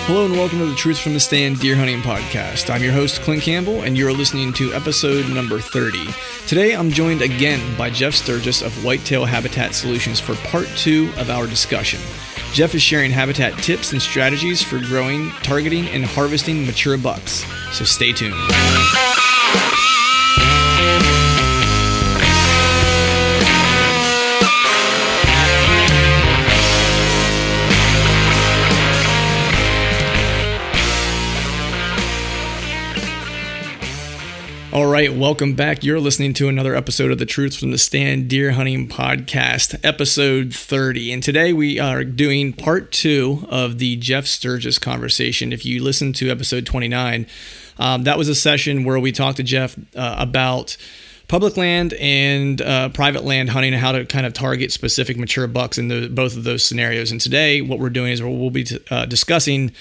Hello and welcome to the Truth from the Stand Deer Hunting Podcast. I'm your host, Clint Campbell, and you're listening to episode number 30. Today, I'm joined again by Jeff Sturgis of Whitetail Habitat Solutions for part 2 of our discussion. Jeff is sharing habitat tips and strategies for growing, targeting, and harvesting mature bucks. So stay tuned. All right, welcome back. You're listening to another episode of the Truth from the Stand Deer Hunting Podcast, episode 30. And today we are doing part 2 of the Jeff Sturgis conversation. If you listened to episode 29, that was a session where we talked to Jeff about public land and private land hunting and how to kind of target specific mature bucks in both of those scenarios. And today what we're doing is we'll be discussing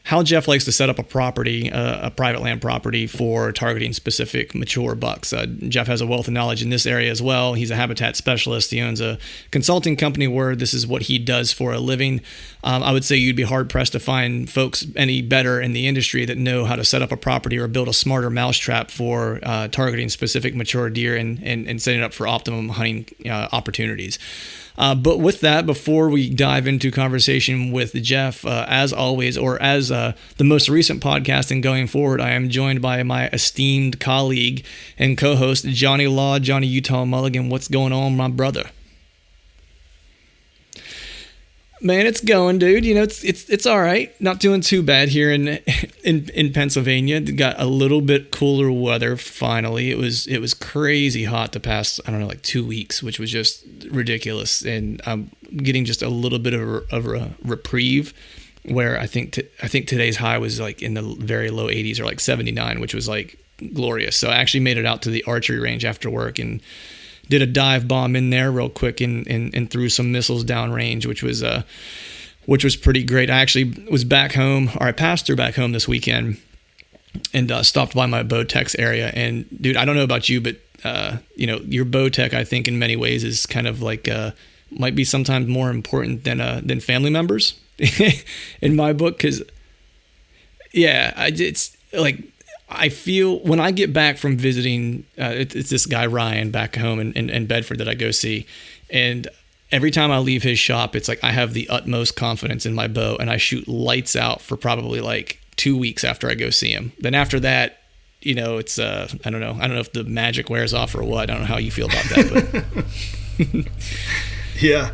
how Jeff likes to set up a property, a private land property for targeting specific mature bucks. Jeff has a wealth of knowledge in this area as well. He's a habitat specialist. He owns a consulting company where this is what he does for a living. I would say you'd be hard-pressed to find folks any better in the industry that know how to set up a property or build a smarter mousetrap for targeting specific mature deer and setting it up for optimum hunting opportunities. But with that, before we dive into conversation with Jeff, as always, or as the most recent podcast and going forward, I am joined by my esteemed colleague and co-host, Johnny Law, Johnny Utah Mulligan. What's going on, my brother? Man, it's going, dude. You know, it's all right. Not doing too bad here in Pennsylvania. Got a little bit cooler weather finally. It was crazy hot the past, I don't know, like 2 weeks, which was just ridiculous. And I'm getting just a little bit of a reprieve, where I think today's high was like in the very low 80s or like 79, which was like glorious. So I actually made it out to the archery range after work and did a dive bomb in there real quick and threw some missiles downrange, which was pretty great. I actually was back home, or I passed through back home this weekend and stopped by my Bowtech's area. And dude, I don't know about you, but your Bowtech, I think in many ways is kind of like might be sometimes more important than family members in my book. Because it's like, I feel when I get back from visiting, it's this guy Ryan back home in Bedford that I go see, and every time I leave his shop, it's like I have the utmost confidence in my bow, and I shoot lights out for probably like 2 weeks after I go see him. Then after that, it's I don't know if the magic wears off or what. I don't know how you feel about that, but yeah.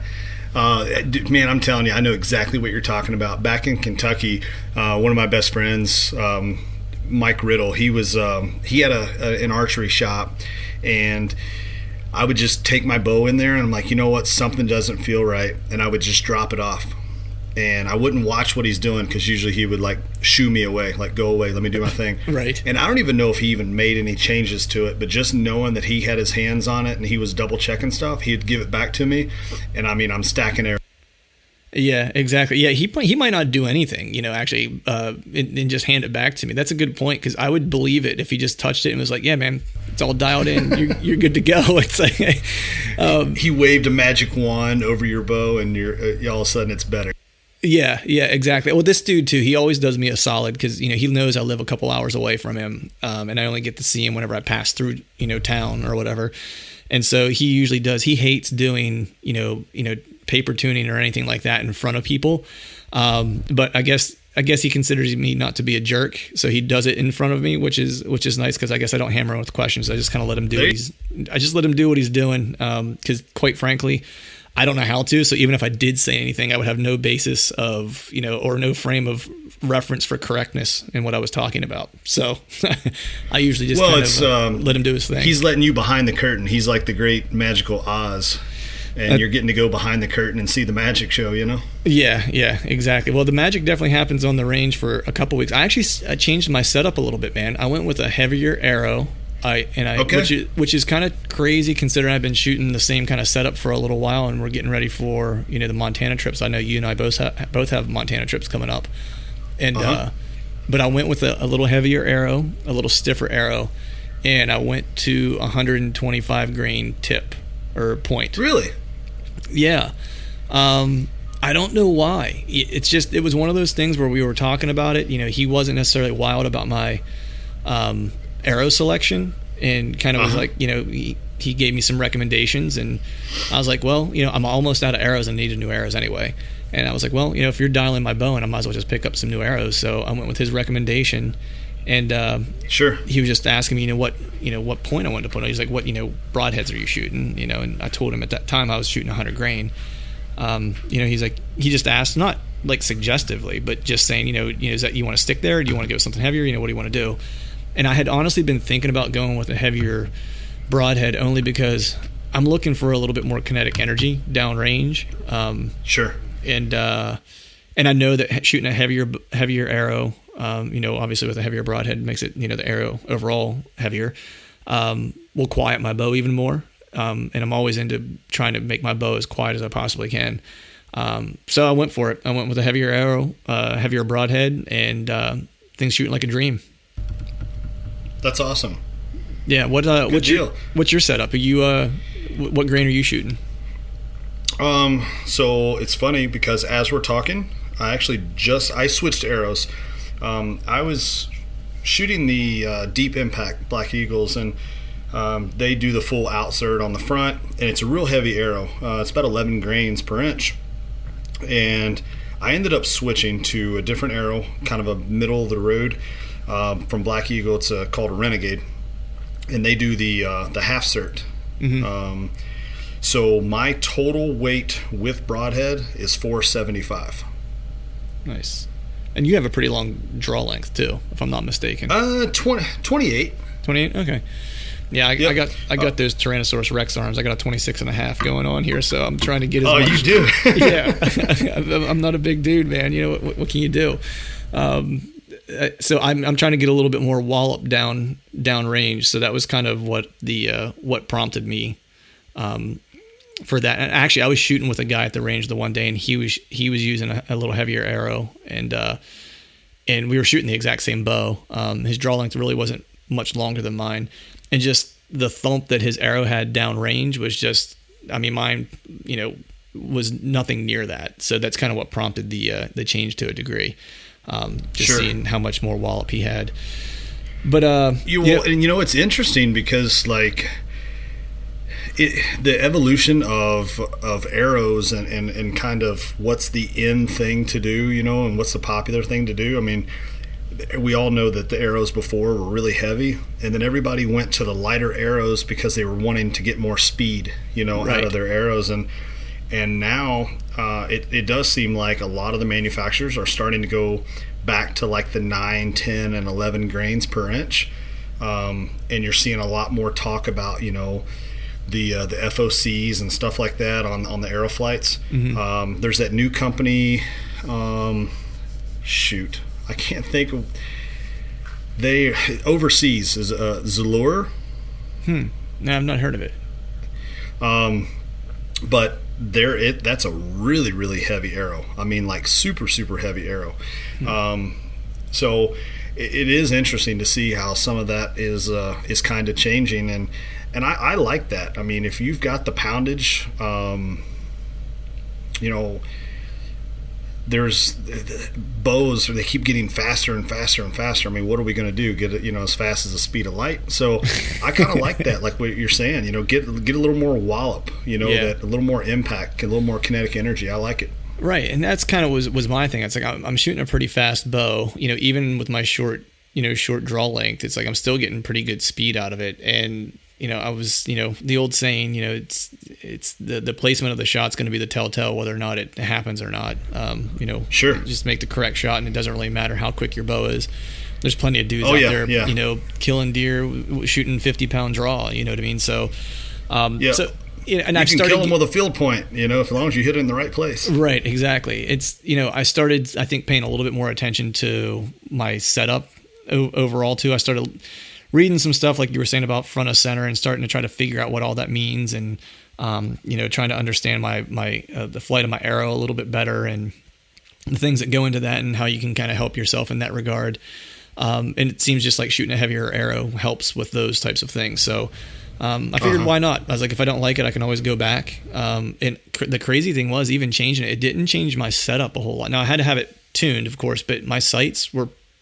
Man, I'm telling you, I know exactly what you're talking about. Back in Kentucky, one of my best friends, Mike Riddle, he had an archery shop, and I would just take my bow in there and I'm like, you know what, something doesn't feel right, and I would just drop it off, and I wouldn't watch what he's doing, because usually he would like shoo me away, like, go away, let me do my thing. Right. And I don't even know if he even made any changes to it, but just knowing that he had his hands on it and he was double checking stuff, he'd give it back to me, and I mean, I'm stacking arrows. Yeah, exactly. Yeah, he might not do anything, actually, and just hand it back to me. That's a good point, because I would believe it if he just touched it and was like, yeah, man, it's all dialed in. You're good to go. It's like he waved a magic wand over your bow, and all of a sudden it's better. Yeah, exactly. Well, this dude too, he always does me a solid, because he knows I live a couple hours away from him, and I only get to see him whenever I pass through town or whatever. And so he usually does. He hates doing paper tuning or anything like that in front of people. But I guess he considers me not to be a jerk, so he does it in front of me, which is nice, because I guess I don't hammer him with questions. I just kind of let him do what he's doing. Because quite frankly, I don't know how to. So even if I did say anything, I would have no basis of or no frame of reference for correctness in what I was talking about. So I usually just let him do his thing. He's letting you behind the curtain. He's like the great magical Oz. And you're getting to go behind the curtain and see the magic show, Yeah, exactly. Well, the magic definitely happens on the range for a couple weeks. I actually changed my setup a little bit, man. I went with a heavier arrow, which is kind of crazy considering I've been shooting the same kind of setup for a little while, and we're getting ready for the Montana trips. I know you and I both have Montana trips coming up, and but I went with a little heavier arrow, a little stiffer arrow, and I went to 125 grain tip or point. Really? Yeah. I don't know why. It's just, it was one of those things where we were talking about it. You know, he wasn't necessarily wild about my arrow selection, and kind of was like, you know, he gave me some recommendations, and I was like, well, you know, I'm almost out of arrows and needed new arrows anyway. And I was like, well, you know, if you're dialing my bow, and I might as well just pick up some new arrows. So I went with his recommendation, and sure, he was just asking me, what point I wanted to put on. He's like, what, you know, broadheads are you shooting? You know, and I told him at that time I was shooting 100 grain. You know, he's like, he just asked, not like suggestively, but just saying, you know, is that, you want to stick there? Or do you want to go with something heavier? You know, what do you want to do? And I had honestly been thinking about going with a heavier broadhead, only because I'm looking for a little bit more kinetic energy downrange. Sure. And I know that shooting a heavier arrow, you know, obviously with a heavier broadhead makes it, you know, the arrow overall heavier, will quiet my bow even more. And I'm always into trying to make my bow as quiet as I possibly can. So I went for it. I went with a heavier arrow, heavier broadhead, and things shooting like a dream. That's awesome. Yeah. What's your setup? Are you what grain are you shooting? So it's funny because as we're talking, I switched arrows. I was shooting the Deep Impact Black Eagles, and they do the full outsert on the front, and it's a real heavy arrow. It's about 11 grains per inch, and I ended up switching to a different arrow, kind of a middle of the road, from Black Eagle. It's called a Renegade, and they do the half cert. Mm-hmm. So my total weight with broadhead is 475. Nice. And you have a pretty long draw length too, if I'm not mistaken. 28. 28? Okay. Yeah, I got those Tyrannosaurus Rex arms. I got a 26 and a half going on here, so I'm trying to get as much. Oh, you do? Yeah. I'm not a big dude, man. You know, what can you do? So I'm trying to get a little bit more wallop down range. So that was kind of what prompted me for that. And actually, I was shooting with a guy at the range the one day, and he was using a little heavier arrow, and we were shooting the exact same bow. His draw length really wasn't much longer than mine, and just the thump that his arrow had down range was just, I mean, mine, you know, was nothing near that. So that's kind of what prompted the change to a degree. Just seeing how much more wallop he had. But and you know, it's interesting because like the evolution of arrows and kind of what's the in thing to do, you know, and what's the popular thing to do. I mean, we all know that the arrows before were really heavy, and then everybody went to the lighter arrows because they were wanting to get more speed, you know, out of their arrows. And now it does seem like a lot of the manufacturers are starting to go back to like the 9, 10, and 11 grains per inch. And you're seeing a lot more talk about, you know, the FOCs and stuff like that on the Aeroflights. Mm-hmm. There's that new company, I can't think of, they overseas is Zalure. No, I've not heard of it. But that's a really, really heavy arrow. I mean, like super, super heavy arrow. So it is interesting to see how some of that is kind of changing, and I like that. I mean, if you've got the poundage, you know, there's bows, they keep getting faster and faster and faster. I mean, what are we going to do? Get it, you know, as fast as the speed of light? So I kind of like that, like what you're saying, you know, get a little more wallop, you know, that a little more impact, a little more kinetic energy. I like it. Right, and that's kind of was my thing. It's like I'm shooting a pretty fast bow, you know, even with my short draw length. It's like I'm still getting pretty good speed out of it, and you know, I was, you know, the old saying, you know, it's the placement of the shot's going to be the telltale whether or not it happens or not. You know, just make the correct shot, and it doesn't really matter how quick your bow is. There's plenty of dudes out there, you know, killing deer, shooting 50-pound draw. You know what I mean? So, so. Yeah, and you can kill them with a field point, you know, as long as you hit it in the right place. Right, exactly. It's, you know, I started, I think, paying a little bit more attention to my setup overall too. I started reading some stuff like you were saying about front of center and starting to try to figure out what all that means, and you know, trying to understand my the flight of my arrow a little bit better, and the things that go into that, and how you can kind of help yourself in that regard. And it seems just like shooting a heavier arrow helps with those types of things. So I figured why not? I was like, if I don't like it, I can always go back. And the crazy thing was, even changing it didn't change my setup a whole lot. Now I had to have it tuned, of course, but my sights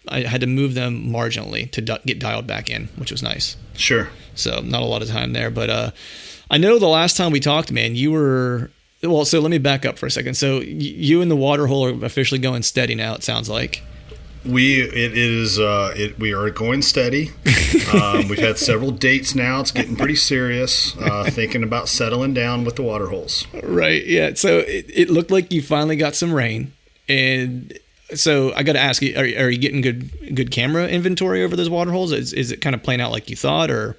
I had to move them marginally to get dialed back in, which was nice. Sure. So not a lot of time there, but I know the last time we talked, man, you were so let me back up for a second. So you and the water hole are officially going steady now, it sounds like. We are going steady. We've had several dates now. It's getting pretty serious. Thinking about settling down with the water holes. Right. Yeah. So it looked like you finally got some rain, and so I got to ask you: Are you getting good camera inventory over those water holes? Is it kind of playing out like you thought, or?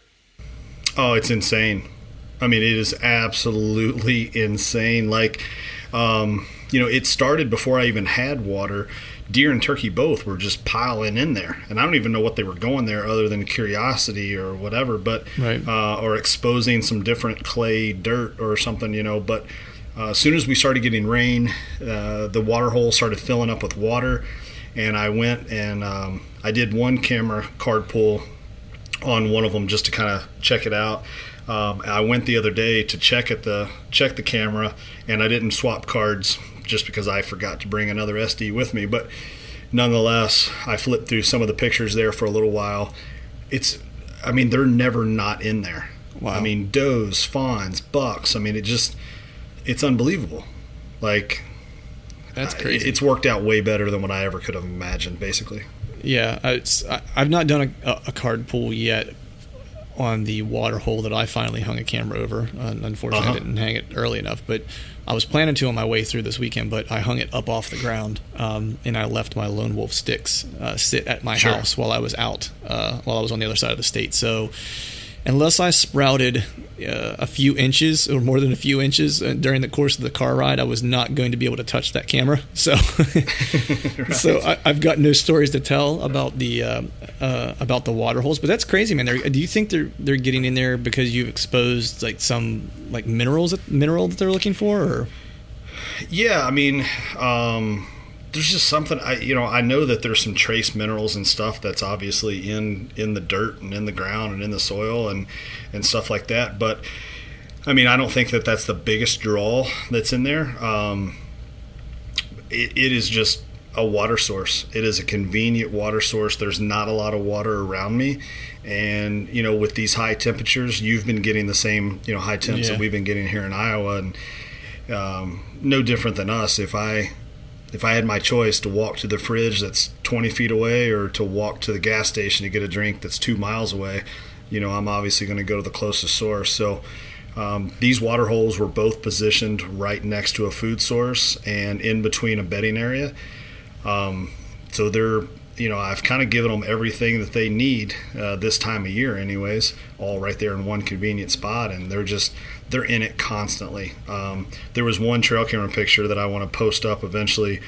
Oh, it's insane. I mean, it is absolutely insane. Like, it started before I even had water. Deer and turkey both were just piling in there, and I don't even know what they were going there other than curiosity or whatever, but right. Or exposing some different clay dirt or something, but as soon as we started getting rain, the water hole started filling up with water, and I went and I did one camera card pull on one of them just to kind of check it out. I went the other day to check the camera, and I didn't swap cards just because I forgot to bring another SD with me. But nonetheless, I flipped through some of the pictures there for a little while. They're never not in there. Wow. I mean, does, fawns, bucks. I mean, it's unbelievable. Like, that's crazy. It's worked out way better than what I ever could have imagined, basically. Yeah, I've not done a card pull yet on the water hole that I finally hung a camera over. Unfortunately, I didn't hang it early enough, but I was planning to on my way through this weekend, but I hung it up off the ground, and I left my Lone Wolf sticks sit at my house while I was out, while I was on the other side of the state. So unless I sprouted a few inches or more than a few inches during the course of the car ride, I was not going to be able to touch that camera. So, right. So I've got no stories to tell about the water holes. But that's crazy, man. Do you think they're getting in there because you've exposed like some like mineral that they're looking for? Or? Yeah, I mean, there's just something I know that there's some trace minerals and stuff that's obviously in the dirt and in the ground and in the soil and stuff like that, but I mean, I don't think that that's the biggest draw that's in there. It is just a water source. It is a convenient water source. There's not a lot of water around me, and with these high temperatures, you've been getting the same high temps that we've been getting here in Iowa, and no different than us. If I had my choice to walk to the fridge that's 20 feet away or to walk to the gas station to get a drink that's 2 miles away, I'm obviously going to go to the closest source. So these water holes were both positioned right next to a food source and in between a bedding area. So they're, I've kind of given them everything that they need this time of year anyways, all right there in one convenient spot, and they're in it constantly. There was one trail camera picture that I want to post up eventually,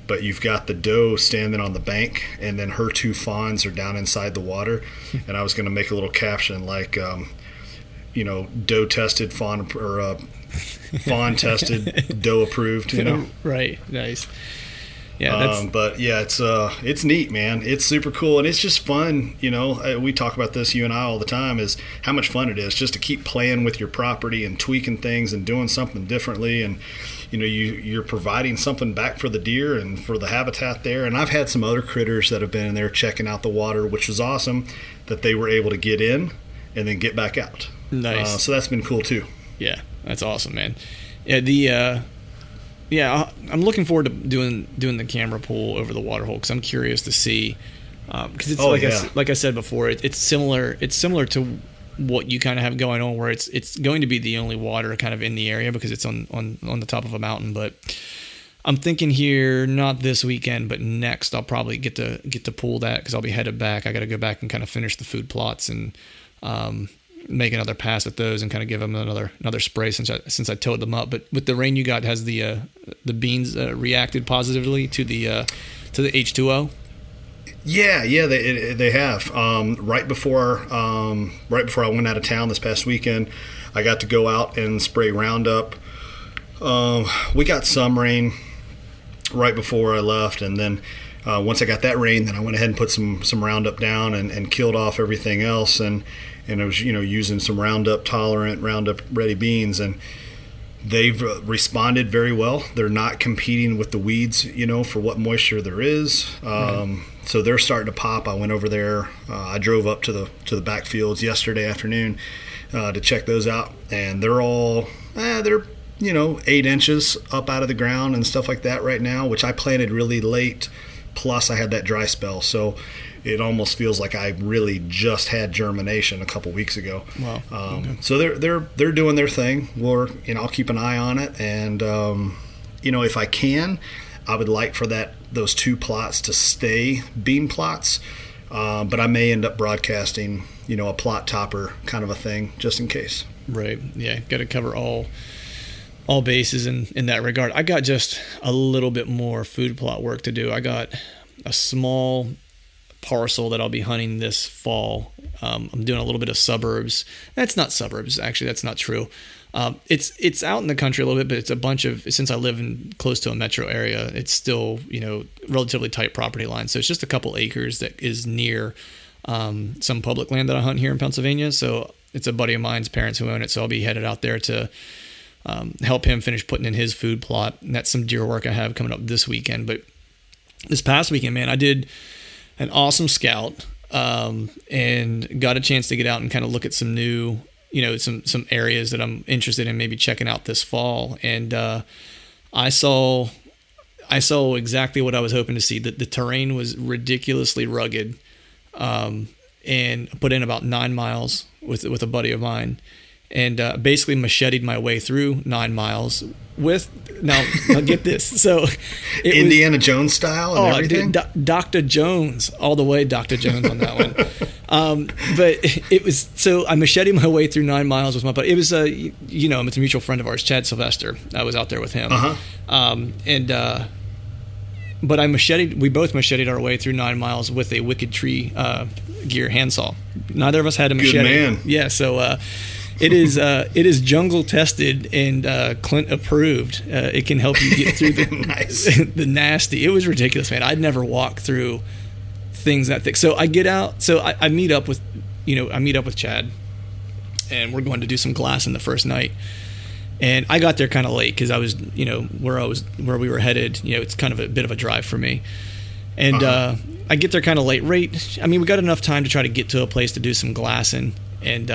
but you've got the doe standing on the bank, and then her 2 fawns are down inside the water, and I was going to make a little caption like, doe tested, fawn, or fawn tested, doe approved, Right, nice. Yeah, but yeah, it's neat, man. It's super cool, and it's just fun. We talk about this, you and I, all the time, is how much fun it is just to keep playing with your property and tweaking things and doing something differently, and you're providing something back for the deer and for the habitat there. And I've had some other critters that have been in there checking out the water, which was awesome that they were able to get in and then get back out. Nice. So that's been cool too. Yeah, that's awesome, man. Yeah, I'm looking forward to doing the camera pull over the water hole because I'm curious to see because it's like I said before, it's similar to what you kind of have going on, where it's going to be the only water kind of in the area because it's on the top of a mountain. But I'm thinking here, not this weekend, but next I'll probably get to pull that because I'll be headed back. I got to go back and kind of finish the food plots and make another pass at those and kind of give them another spray since I towed them up. But with the rain you got, has the beans reacted positively to the H2O? Yeah, they have. Right before I went out of town this past weekend, I got to go out and spray Roundup. We got some rain right before I left, and then once I got that rain, then I went ahead and put some Roundup down and killed off everything else. And I was, using some Roundup tolerant, Roundup ready beans, and they've responded very well. They're not competing with the weeds, for what moisture there is. So they're starting to pop. I went over there. I drove up to the back fields yesterday afternoon to check those out, and they're all they're 8 inches up out of the ground and stuff like that right now, which I planted really late. Plus, I had that dry spell, so it almost feels like I really just had germination a couple weeks ago. Wow. Okay. So they're doing their thing. I'll keep an eye on it, and if I can, I would like for those 2 plots to stay bean plots, but I may end up broadcasting, a plot topper kind of a thing just in case. Right. Yeah. Got to cover all bases in that regard. I got just a little bit more food plot work to do. I got a small parcel that I'll be hunting this fall. I'm doing a little bit of suburbs. That's not suburbs, actually. That's not true. It's out in the country a little bit, but it's a bunch of, since I live close to a metro area, it's still, relatively tight property lines. So it's just a couple acres that is near some public land that I hunt here in Pennsylvania. So it's a buddy of mine's parents who own it. So I'll be headed out there to help him finish putting in his food plot. And that's some deer work I have coming up this weekend. But this past weekend, man, I did an awesome scout and got a chance to get out and kind of look at some new, some areas that I'm interested in maybe checking out this fall. And I saw exactly what I was hoping to see. That the terrain was ridiculously rugged, and I put in about 9 miles with a buddy of mine. And basically macheted my way through 9 miles now get this. So it Indiana Jones style and everything? Dr. Jones, all the way Dr. Jones on that one. But it was, so I macheted my way through 9 miles with my buddy. It was, it's a mutual friend of ours, Chad Sylvester. I was out there with him. But we both macheted our way through 9 miles with a Wicked Tree gear handsaw. Neither of us had a machete. Good man. Yeah, so it is jungle tested and Clint approved. It can help you get through the nasty. It was ridiculous, man. I'd never walked through things that thick. So I get out. So I meet up with Chad, and we're going to do some glassing the first night. And I got there kind of late because I was, where we were headed. It's kind of a bit of a drive for me. And I get there kind of late. We got enough time to try to get to a place to do some glassing. And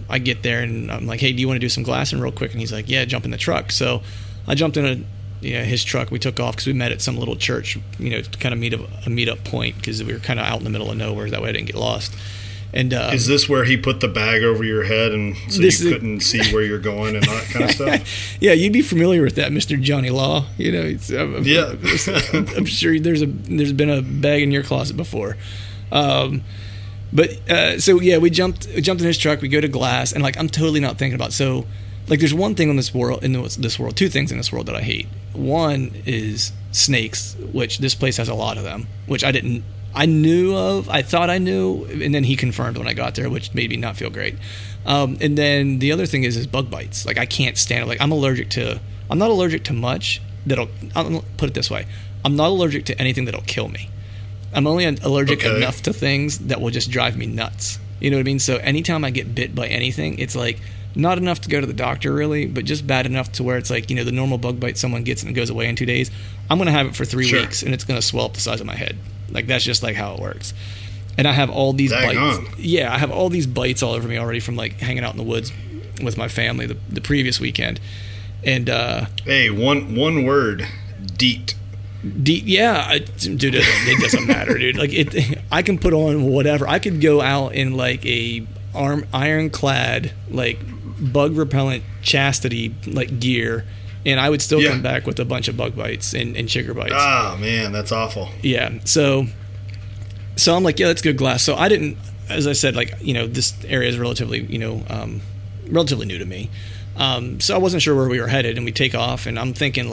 I get there and I'm like, hey, do you want to do some glassing real quick? And he's like, yeah, jump in the truck. So I jumped in his truck. We took off because we met at some little church, to kind of meet a meet-up point because we were kind of out in the middle of nowhere. That way I didn't get lost. And is this where he put the bag over your head and so you couldn't see where you're going and all that kind of stuff? Yeah, you'd be familiar with that, Mr. Johnny Law. I'm sure there's been a bag in your closet before. So we jumped in his truck. We go to glass, and I'm totally not thinking about. So, there's one thing in this world, two things in this world that I hate. One is snakes, which this place has a lot of them, which I knew of. I thought I knew, and then he confirmed when I got there, which made me not feel great. And then the other thing is bug bites. I can't stand it. I'm not allergic to much I'll put it this way. I'm not allergic to anything that'll kill me. I'm only allergic enough to things that will just drive me nuts. You know what I mean? So anytime I get bit by anything, it's not enough to go to the doctor really, but just bad enough to where it's the normal bug bite someone gets and it goes away in 2 days. I'm going to have it for 3 weeks and it's going to swell up the size of my head. That's just how it works. And I have all these bites. Yeah, I have all these bites all over me already from hanging out in the woods with my family the previous weekend. And hey, one word, DEET. Yeah, dude, it doesn't matter, dude. I can put on whatever. I could go out in a ironclad bug repellent chastity gear, and I would still come back with a bunch of bug bites and chigger bites. Oh man, that's awful. Yeah, so I'm like, yeah, that's good glass. So I didn't, as I said, this area is relatively relatively new to me. So I wasn't sure where we were headed, and we take off, and I'm thinking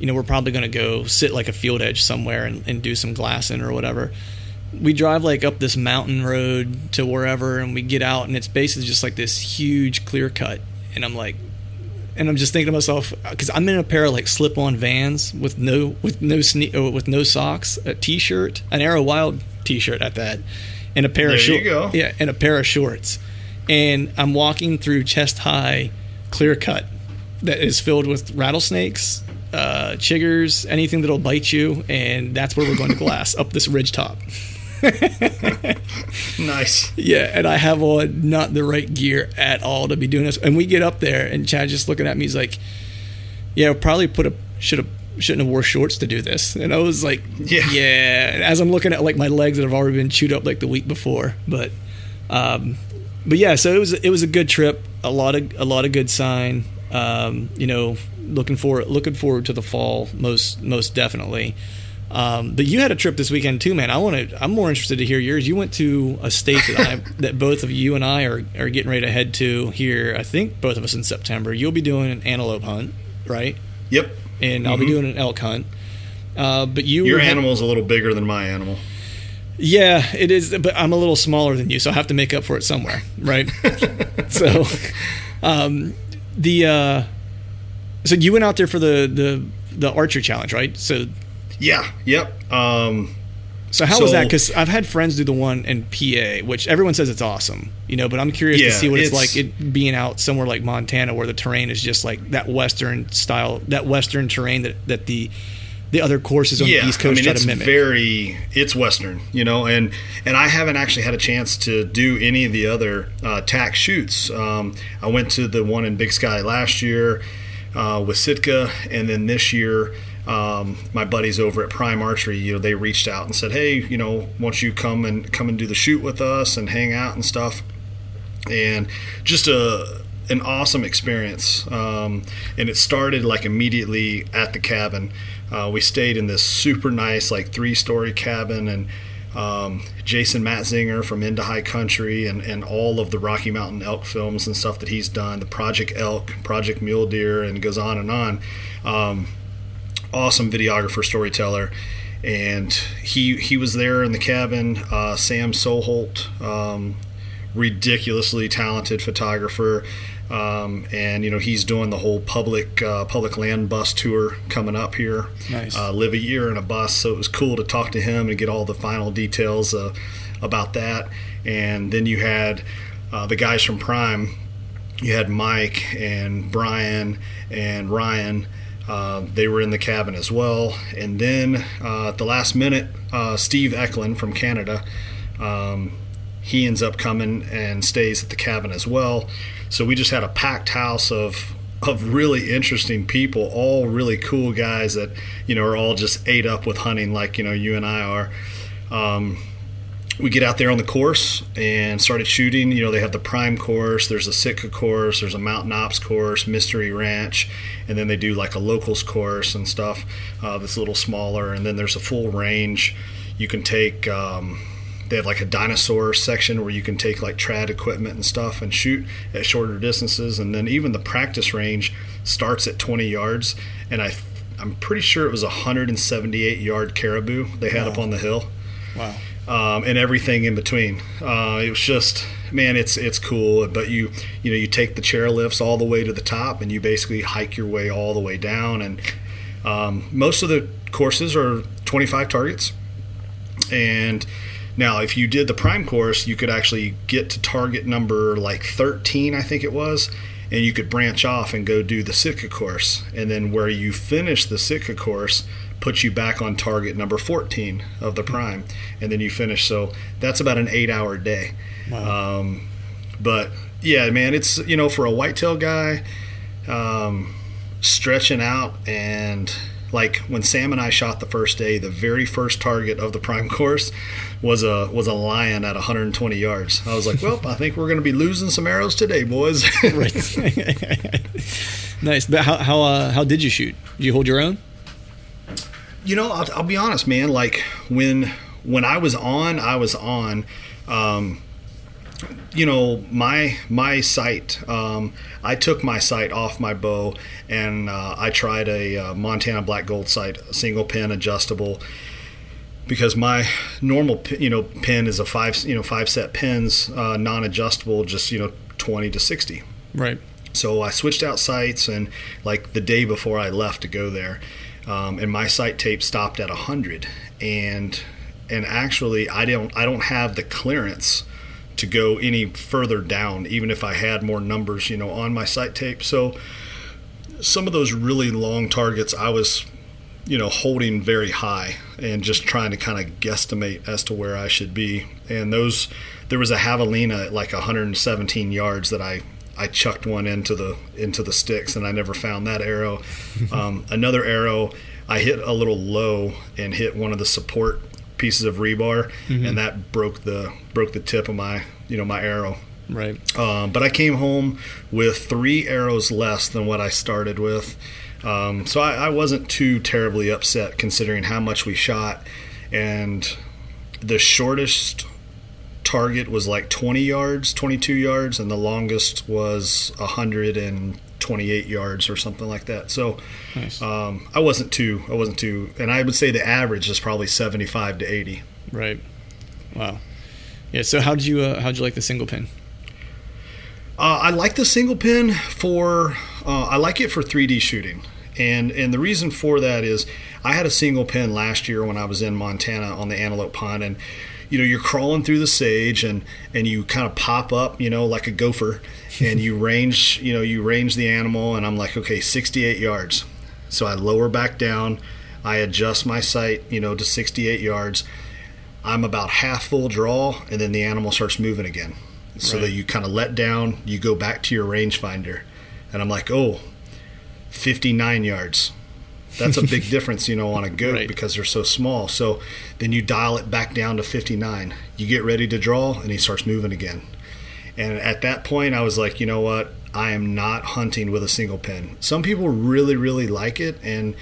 we're probably going to go sit a field edge somewhere and do some glassing or whatever. We drive up this mountain road to wherever, and we get out, and it's basically just this huge clear cut. And I'm And I'm just thinking to myself, because I'm in a pair of like slip-on Vans with no socks, a t-shirt, an Arrow Wild t-shirt at that, and a pair of shorts. Yeah, and a pair of shorts. And I'm walking through chest high clear cut that is filled with rattlesnakes, chiggers, anything that'll bite you, and that's where we're going to glass up this ridge top. Nice. Yeah, and I have on not the right gear at all to be doing this. And we get up there, and Chad just looking at me, he's like, "Yeah, probably shouldn't have wore shorts to do this." And I was like, "Yeah." And as I'm looking at like my legs that have already been chewed up like the week before, but yeah. So it was a good trip. A lot of good sign. Looking forward to the fall most definitely. But you had a trip this weekend too, man. I'm more interested to hear yours. You went to a state that both of you and I are getting ready to head to here. I think both of us in September. You'll be doing an antelope hunt, right? Yep. And I'll be doing an elk hunt. But your animal's a little bigger than my animal. Yeah, it is. But I'm a little smaller than you, so I have to make up for it somewhere, right? So, so you went out there for the archery challenge, right? So. Yeah. Yep. So how was that? Because I've had friends do the one in PA, which everyone says it's awesome, but I'm curious to see what it's like it being out somewhere like Montana, where the terrain is just like that Western style, that Western terrain that the other courses on the East Coast try to mimic. It's Western, and I haven't actually had a chance to do any of the other tack shoots. I went to the one in Big Sky last year with Sitka, and then this year. My buddies over at Prime Archery, they reached out and said, "Hey, won't you come and do the shoot with us and hang out and stuff?" And just an awesome experience. And it started like immediately at the cabin. We stayed in this super nice like 3-story cabin, and Jason Matzinger from Into High Country and all of the Rocky Mountain elk films and stuff that he's done, the Project Elk, Project Mule Deer, and goes on and on. Awesome videographer, storyteller, and he was there in the cabin. Sam Soholt, ridiculously talented photographer, and he's doing the whole public land bus tour coming up here. Nice. Live a year in a bus, so it was cool to talk to him and get all the final details about that. And then you had the guys from Prime. You had Mike and Brian and Ryan. They were in the cabin as well. And then at the last minute, Steve Eklund from Canada, he ends up coming and stays at the cabin as well. So we just had a packed house of really interesting people, all really cool guys that, are all just ate up with hunting like, you and I are. We get out there on the course and started shooting. They have the Prime course, there's a Sitka course, there's a Mountain Ops course, Mystery Ranch, and then they do like a locals course and stuff that's a little smaller. And then there's a full range. You can take, they have like a dinosaur section where you can take like trad equipment and stuff and shoot at shorter distances. And then even the practice range starts at 20 yards. And I'm pretty sure it was 178-yard caribou they had up on the hill. Wow. And everything in between. It was just, man, it's cool. But you take the chairlifts all the way to the top, and you basically hike your way all the way down. And most of the courses are 25 targets. And now, if you did the Prime course, you could actually get to target number like 13, I think it was, and you could branch off and go do the Sitka course. And then where you finish the Sitka course puts you back on target number 14 of the Prime, and then you finish. So that's about an 8-hour day. Wow. But yeah, man, it's, for a whitetail guy, stretching out, and like when Sam and I shot the first day, the very first target of the Prime course was a lion at 120 yards. I was like, well, I think we're going to be losing some arrows today, boys. Right. Nice. But how did you shoot? Did you hold your own? I'll be honest, man. Like when I was on. My sight. I took my sight off my bow, and I tried a Montana Black Gold sight, a single pin adjustable, because my normal pin is a 5 set pins, non-adjustable, just 20 to 60. Right. So I switched out sights, and like the day before I left to go there, and my sight tape stopped at 100, and actually I don't have the clearance to go any further down, even if I had more numbers, on my sight tape. So some of those really long targets I was, holding very high and just trying to kind of guesstimate as to where I should be. And there was a javelina at like 117 yards that I chucked one into the sticks, and I never found that arrow. Another arrow, I hit a little low and hit one of the support pieces of rebar, and that broke the tip of my my arrow. Right. But I came home with 3 arrows less than what I started with, so I wasn't too terribly upset considering how much we shot. And the shortest target was like 20 yards, 22 yards, and the longest was 128 yards or something like that. So nice. I wasn't too, and I would say the average is probably 75 to 80. Right. Wow. Yeah. So how'd you like the single pin? I like the single pin I like it for 3D shooting. And the reason for that is I had a single pin last year when I was in Montana on the antelope hunt, and you're crawling through the sage, and you kind of pop up, like a gopher, and you range the animal, and I'm like, okay, 68 yards. So I lower back down, I adjust my sight, to 68 yards. I'm about half full draw, and then the animal starts moving again. So that you kind of let down, you go back to your rangefinder, and I'm like, 59 yards. That's a big difference, on a goat, because they're so small. So then you dial it back down to 59. You get ready to draw, and he starts moving again. And at that point, I was like, you know what? I am not hunting with a single pin. Some people really, really like it, and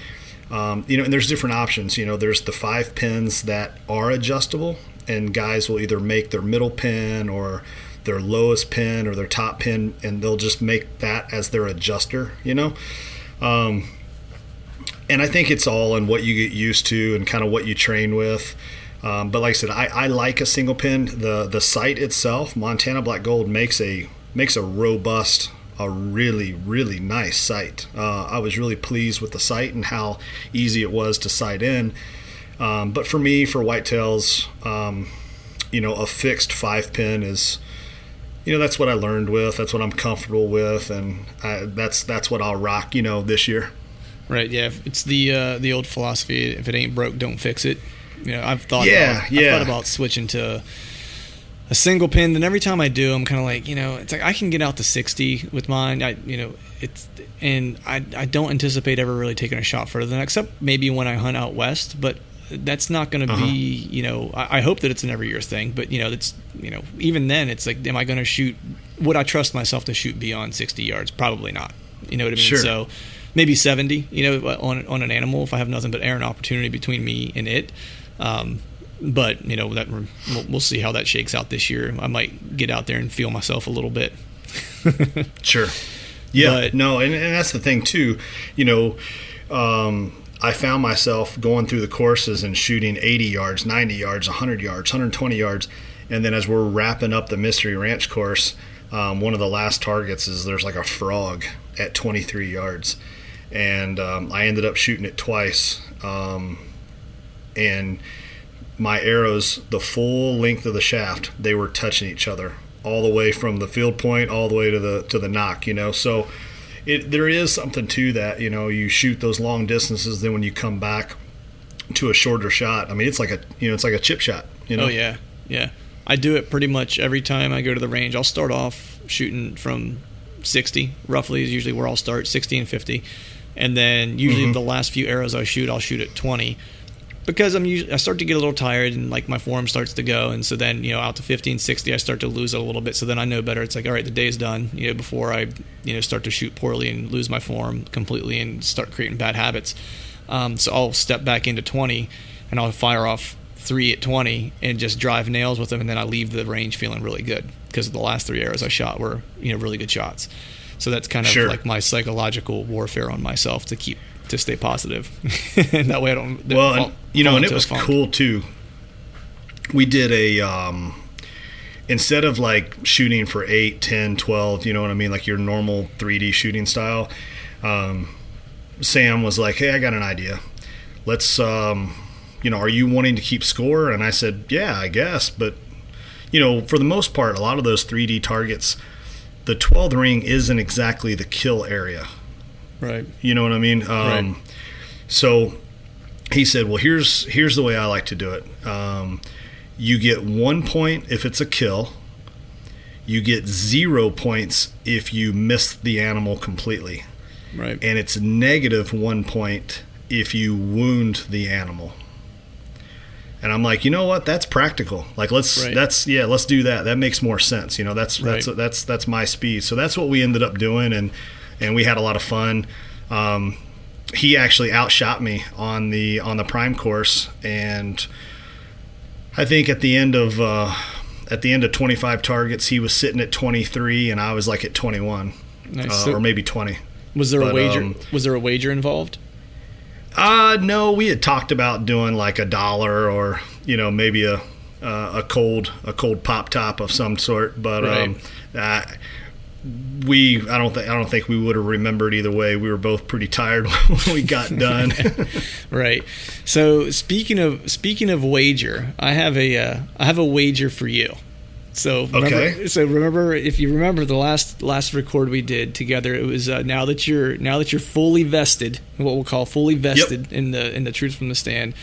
and there's different options. There's the 5 pins that are adjustable, and guys will either make their middle pin or their lowest pin or their top pin, and they'll just make that as their adjuster, and I think it's all in what you get used to and kind of what you train with. But like I said, I like a single pin. The sight itself, Montana Black Gold, makes a robust, a really, really nice sight. I was really pleased with the sight and how easy it was to sight in. But for me, for whitetails, a fixed 5 pin is, that's what I learned with. That's what I'm comfortable with, and that's what I'll rock, this year. Right. Yeah. It's the old philosophy: if it ain't broke, don't fix it. I've thought about switching to a single pin. Then every time I do, I'm kind of like, it's like I can get out to 60 with mine. I don't anticipate ever really taking a shot further than that, except maybe when I hunt out west. But that's not going to be, I hope that it's an every year thing. But it's, even then, it's like, am I going to shoot? Would I trust myself to shoot beyond 60 yards? Probably not. You know what I mean? Sure. So maybe 70, on an animal if I have nothing but air and opportunity between me and it. But that we'll see how that shakes out this year. I might get out there and feel myself a little bit. Sure. Yeah. But, no, and that's the thing too. I found myself going through the courses and shooting 80 yards, 90 yards, 100 yards, 120 yards, and then as we're wrapping up the Mystery Ranch course, one of the last targets is there's like a frog at 23 yards, and I ended up shooting it twice, and my arrows, the full length of the shaft, they were touching each other all the way from the field point all the way to the nock. So there is something to that. You shoot those long distances, then when you come back to a shorter shot, I mean, it's like a chip shot. Oh yeah. I do it pretty much every time I go to the range. I'll start off shooting from 60, roughly is usually where I'll start, 60 and 50. And then usually the last few arrows I'll shoot at 20. Because I start to get a little tired and like my form starts to go. And so then, out to 50 and 60, I start to lose it a little bit. So then I know better. It's like, all right, the day's done, before I, start to shoot poorly and lose my form completely and start creating bad habits. So I'll step back into 20 and I'll fire off 3 at 20 and just drive nails with them. And then I leave the range feeling really good because the last 3 arrows I shot were, really good shots. So that's kind of like my psychological warfare on myself to stay positive. And that way I don't. Well, and it was cool too. We did instead of like shooting for 8, 10, 12, you know what I mean, like your normal 3D shooting style, Sam was like, hey, I got an idea. Let's, are you wanting to keep score? And I said, yeah, I guess. But, for the most part, a lot of those 3D targets, the 12th ring isn't exactly the kill area. Right. You know what I mean? Right. So he said, well, here's the way I like to do it. You get 1 point if it's a kill. You get 0 points if you miss the animal completely. Right. And it's -1 point if you wound the animal. And I'm like, you know what? That's practical. Like, let's do that. That makes more sense. That's my speed. So that's what we ended up doing, and we had a lot of fun. He actually outshot me on the prime course, and I think at the end of 25 targets, he was sitting at 23, and I was like at 21, nice. Or maybe 20. Was there a wager? Was there a wager involved? No, we had talked about doing like $1 or maybe a cold pop top of some sort, but right. I don't think we would have remembered either way. We were both pretty tired when we got done. Right. So speaking of wager, I have a wager for you. So remember, if you remember the last record we did together, it was now that you're fully vested, what we'll call fully vested Yep. in the Truth from the Stand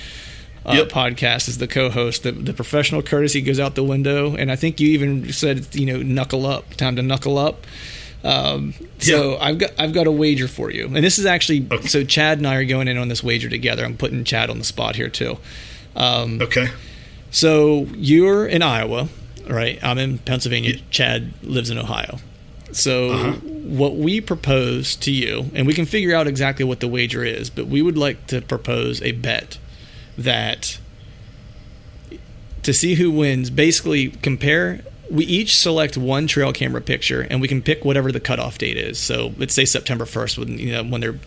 Yep. podcast as the co-host. The professional courtesy goes out the window, and I think you even said knuckle up, time to knuckle up. So I've got a wager for you, and this is actually so Chad and I are going in on this wager together. I'm putting Chad on the spot here too. Okay. So you're in Iowa. Right, I'm in Pennsylvania. Chad lives in Ohio. So what we propose to you, and we can figure out exactly what the wager is, but we would like to propose a bet that to see who wins, basically we each select one trail camera picture, and we can pick whatever the cutoff date is. So let's say September 1st when they're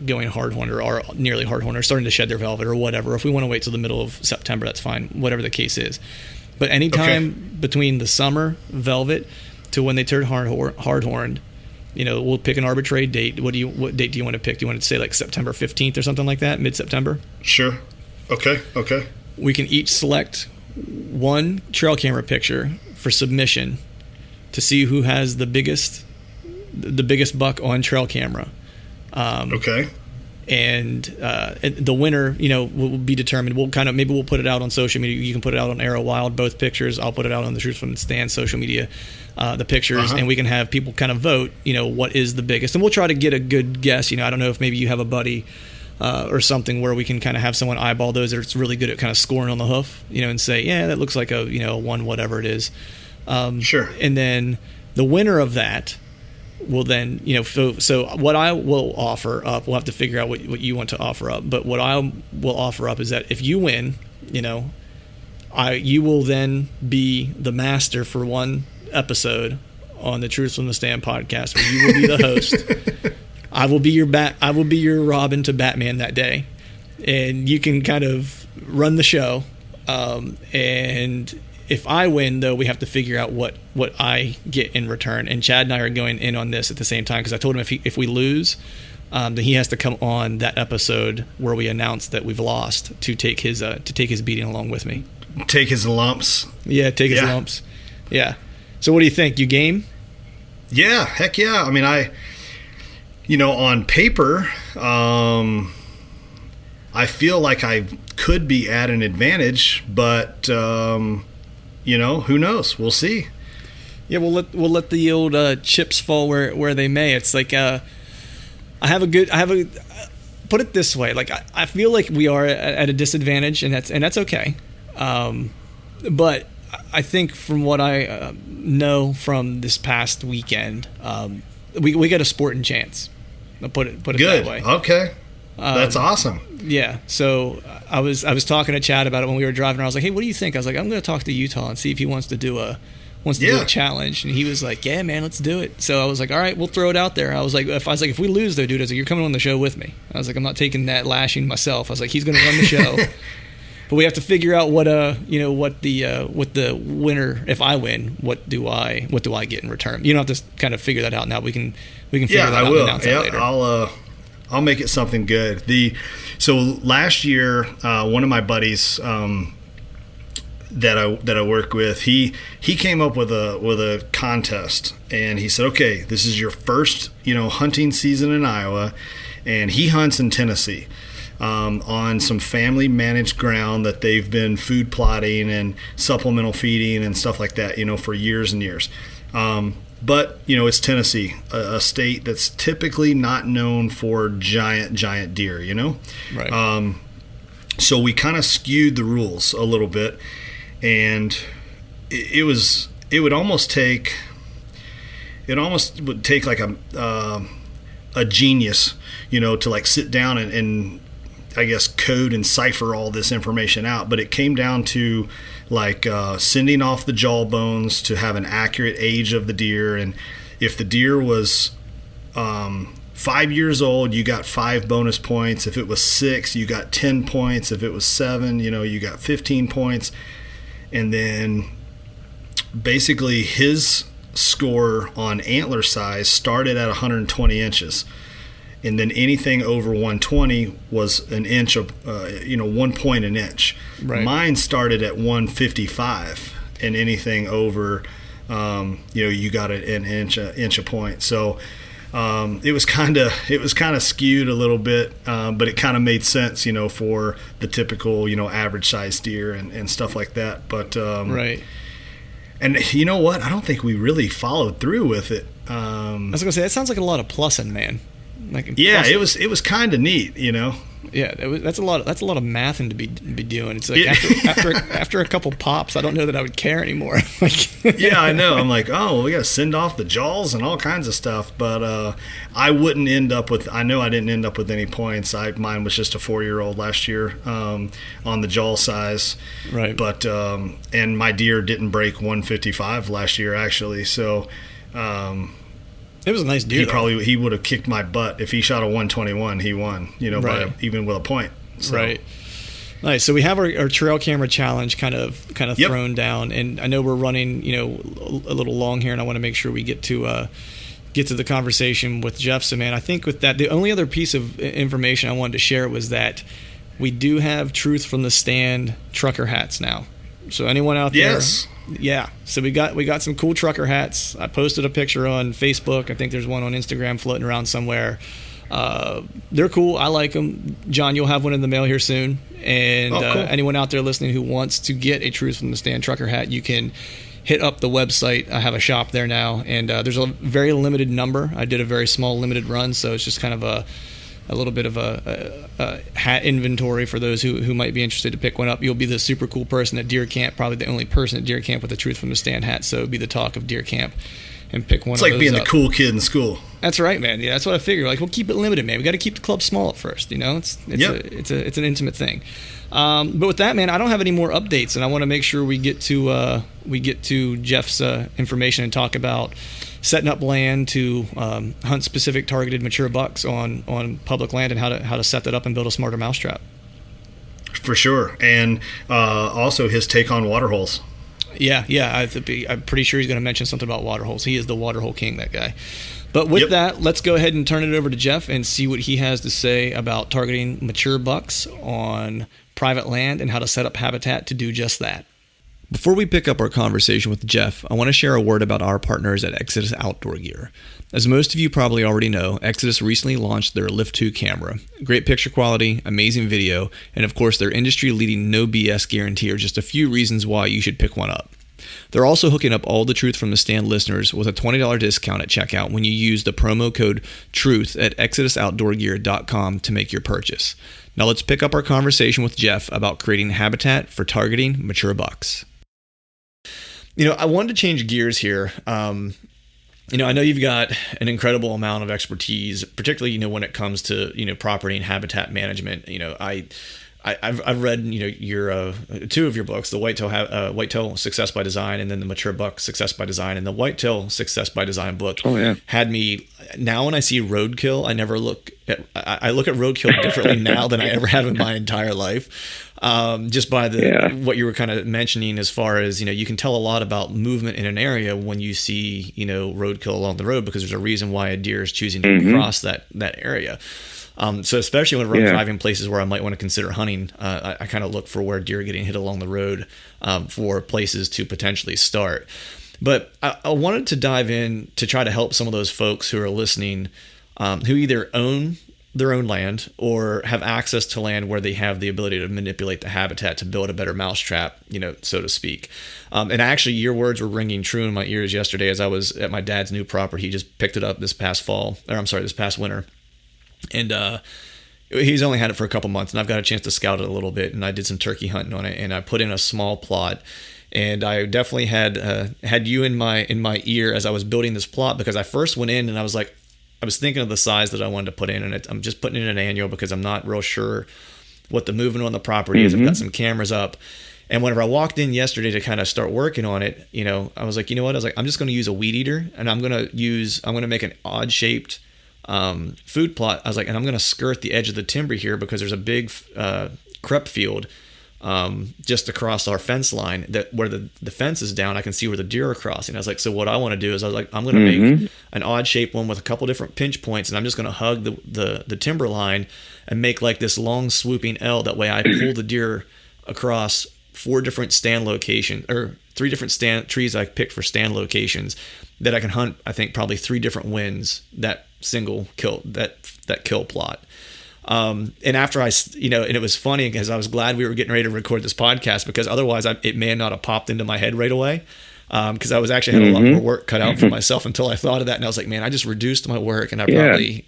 going hardhorn or nearly hardhorn or starting to shed their velvet or whatever. If we want to wait till the middle of September, that's fine, whatever the case is. But anytime between the summer velvet to when they turn hardhorned, we'll pick an arbitrary date. What date do you want to pick? Do you want to say like September 15th or something like that, mid-September? Sure. Okay. We can each select one trail camera picture for submission to see who has the biggest buck on trail camera. Okay. And the winner, will be determined. Maybe we'll put it out on social media. You can put it out on Arrow Wild, both pictures. I'll put it out on the Truth from the Stand social media, the pictures, and we can have people kind of vote, what is the biggest. And we'll try to get a good guess. I don't know if maybe you have a buddy or something where we can kind of have someone eyeball those that's really good at kind of scoring on the hoof, and say, yeah, that looks like a, one, whatever it is. Sure. And then the winner of that will then, so what I will offer up, we'll have to figure out what you want to offer up, but what I will offer up is that if you win, you will then be the master for one episode on the Truth from the Stand podcast, where you will be the host. I will be your Robin to Batman that day, and you can kind of run the show. And if I win, though, we have to figure out what I get in return. And Chad and I are going in on this at the same time, because I told him if we lose, then he has to come on that episode where we announce that we've lost to take his beating along with me. Take his lumps. Yeah, take his lumps. Yeah. So what do you think? You game? Yeah, heck yeah. I mean, on paper, I feel like I could be at an advantage, but who knows? We'll see. Yeah, we'll let the old chips fall where they may. It's like put it this way. Like I feel like we are at a disadvantage, and that's okay. But I think from what I know from this past weekend, we got a sporting chance. I'll put it Good. that way. Okay. That's awesome. Yeah. So I was talking to Chad about it when we were driving. I was like, hey, what do you think? I was like, I'm going to talk to Utah and see if he wants to do a challenge. And he was like, yeah, man, let's do it. So I was like, all right, we'll throw it out there. I was like, if we lose though, dude, I was like, you're coming on the show with me. I was like, I'm not taking that lashing myself. I was like, he's going to run the show. But we have to figure out what the winner, if I win, what do I get in return? You don't have to kind of figure that out now. We can figure that out and announce it later. I'll make it something good. So last year, one of my buddies that I work with, he came up with a contest, and he said, okay, this is your first hunting season in Iowa, and he hunts in Tennessee. On some family managed ground that they've been food plotting and supplemental feeding and stuff like that, for years and years. But it's Tennessee, a state that's typically not known for giant deer, Right. So we kind of skewed the rules a little bit, and it would almost take like a genius, to like sit down and I guess code and cipher all this information out. But it came down to like sending off the jaw bones to have an accurate age of the deer, and if the deer was 5 years old, you got 5 bonus points. If it was 6, you got 10 points. If it was 7, you got 15 points. And then basically his score on antler size started at 120 inches. And then anything over 120 was an inch of, 1 point an inch. Right. Mine started at 155, and anything over, you got an inch a point. So it was kind of skewed a little bit, but it kind of made sense, for the typical, average size deer and stuff like that. But right. And you know what? I don't think we really followed through with it. I was gonna say that sounds like a lot of plussing, man. It was kind of neat, Yeah, that's a lot of mathing to be doing. It's like after a couple pops, I don't know that I would care anymore. Yeah, I know. I'm like, oh, we got to send off the jaws and all kinds of stuff. But I wouldn't end up with. I know I didn't end up with any points. Mine was just a 4-year-old last year on the jaw size. Right. But and my deer didn't break 155 last year actually. So. It was a nice deer. He would have kicked my butt if he shot a 121. He won, right. even with a point. So. Right. Nice. So we have our trail camera challenge kind of Yep. thrown down, and I know we're running a little long here, and I want to make sure we get to the conversation with Jeff. So man, I think with that, the only other piece of information I wanted to share was that we do have Truth from the Stand trucker hats now. So anyone out there? Yes. Yeah, so we got some cool trucker hats. I posted a picture on Facebook. I think there's one on Instagram floating around somewhere. They're cool. I like them. John, you'll have one in the mail here soon. And cool. Anyone out there listening who wants to get a Truth from the Stand trucker hat, you can hit up the website. I have a shop there now, and there's a very limited number. I did a very small limited run, so it's just kind of a little bit of a hat inventory for those who might be interested to pick one up. You'll be the super cool person at deer camp, probably the only person at deer camp with a Truth from the Stand hat, so it'll be the talk of deer camp, and pick one of those up. It's like being the cool kid in school. That's right, man. Yeah, that's what I figure. Like, we'll keep it limited, man. We got to keep the club small at first, It's an intimate thing. But with that, man, I don't have any more updates, and I want to make sure we get to Jeff's information and talk about setting up land to hunt specific targeted mature bucks on public land, and how to set that up and build a smarter mousetrap. For sure, and also his take on water holes. Yeah, I'm pretty sure he's going to mention something about water holes. He is the water hole king, that guy. But with that, let's go ahead and turn it over to Jeff and see what he has to say about targeting mature bucks on private land and how to set up habitat to do just that. Before we pick up our conversation with Jeff, I want to share a word about our partners at Exodus Outdoor Gear. As most of you probably already know, Exodus recently launched their Lift 2 camera. Great picture quality, amazing video, and of course their industry-leading no BS guarantee are just a few reasons why you should pick one up. They're also hooking up all the Truth from the Stand listeners with a $20 discount at checkout when you use the promo code TRUTH at ExodusOutdoorGear.com to make your purchase. Now let's pick up our conversation with Jeff about creating habitat for targeting mature bucks. I wanted to change gears here. I know you've got an incredible amount of expertise, particularly, when it comes to, property and habitat management. I've read your two of your books, the Whitetail Success by Design, and then the Mature Buck Success by Design. And the Whitetail Success by Design book had me. Now when I see Roadkill, I look at Roadkill differently now than I ever have in my entire life. Just by what you were kind of mentioning, as far as you can tell a lot about movement in an area when you see roadkill along the road, because there's a reason why a deer is choosing to cross that area. So especially whenever I'm driving places where I might want to consider hunting, I kind of look for where deer are getting hit along the road for places to potentially start. But I wanted to dive in to try to help some of those folks who are listening, who either own their own land or have access to land where they have the ability to manipulate the habitat to build a better mousetrap, so to speak. And actually, your words were ringing true in my ears yesterday as I was at my dad's new property. He just picked it up this past winter. And he's only had it for a couple months, and I've got a chance to scout it a little bit, and I did some turkey hunting on it, and I put in a small plot. And I definitely had you in my ear as I was building this plot, because I first went in and I was thinking of the size that I wanted to put in, and I'm just putting in an annual because I'm not real sure what the movement on the property is. I've got some cameras up, and whenever I walked in yesterday to kind of start working on it, I was like, I'm just going to use a weed eater, and I'm going to make an odd shaped food plot. I was like, and I'm going to skirt the edge of the timber here because there's a big crepe field just across our fence line, that where the fence is down, I can see where the deer are crossing. I was like, so what I want to do is I'm going to make an odd shaped one with a couple different pinch points, and I'm just going to hug the timber line and make like this long swooping L. That way I pull the deer across 4 different stand locations, or 3 different stand trees I picked for stand locations, that I can hunt, I think probably 3 different wins that single kill, that kill plot. And after and it was funny because I was glad we were getting ready to record this podcast, because otherwise it may not have popped into my head right away. Because I was actually had a lot more work cut out for myself until I thought of that. And I was like, man, I just reduced my work, and I probably,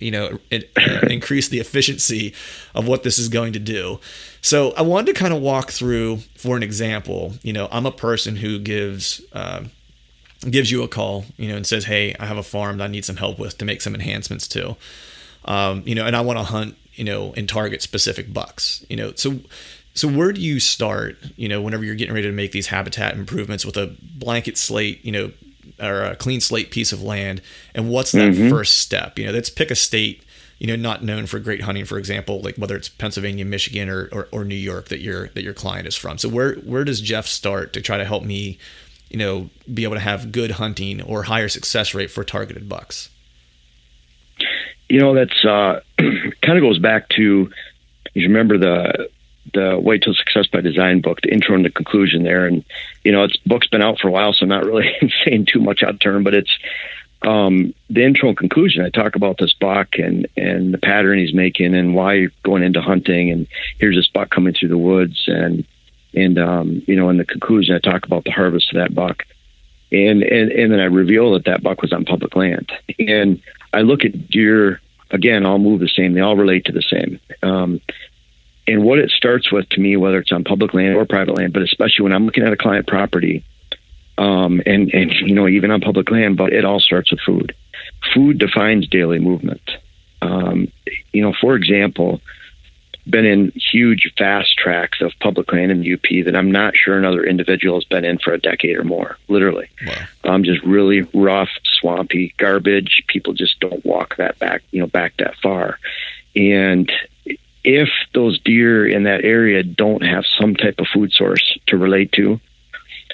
increased the efficiency of what this is going to do. So I wanted to kind of walk through, for an example, I'm a person who gives you a call, and says, hey, I have a farm that I need some help with to make some enhancements to, and I want to hunt, and target specific bucks, So where do you start, whenever you're getting ready to make these habitat improvements with a blanket slate, or a clean slate piece of land? And what's that first step? Let's pick a state, not known for great hunting, for example, like whether it's Pennsylvania, Michigan, or New York that your client is from. So where does Jeff start to try to help me, be able to have good hunting or higher success rate for targeted bucks? That's kind of goes back to, you remember the Whitetail Success by Design book, the intro and the conclusion there. And, it's book's been out for a while, so I'm not really saying too much out of turn, but it's the intro and conclusion. I talk about this buck and the pattern he's making and why you're going into hunting. And here's this buck coming through the woods. And in the conclusion, I talk about the harvest of that buck. And then I reveal that buck was on public land. And I look at deer, again, all move the same. They all relate to the same. And what it starts with, to me, whether it's on public land or private land, but especially when I'm looking at a client property, and even on public land, but it all starts with food. Food defines daily movement. For example, been in huge vast tracts of public land in the UP that I'm not sure another individual has been in for a decade or more, literally. Wow. Just really rough, swampy, garbage. People just don't walk that back that far. And if those deer in that area don't have some type of food source to relate to,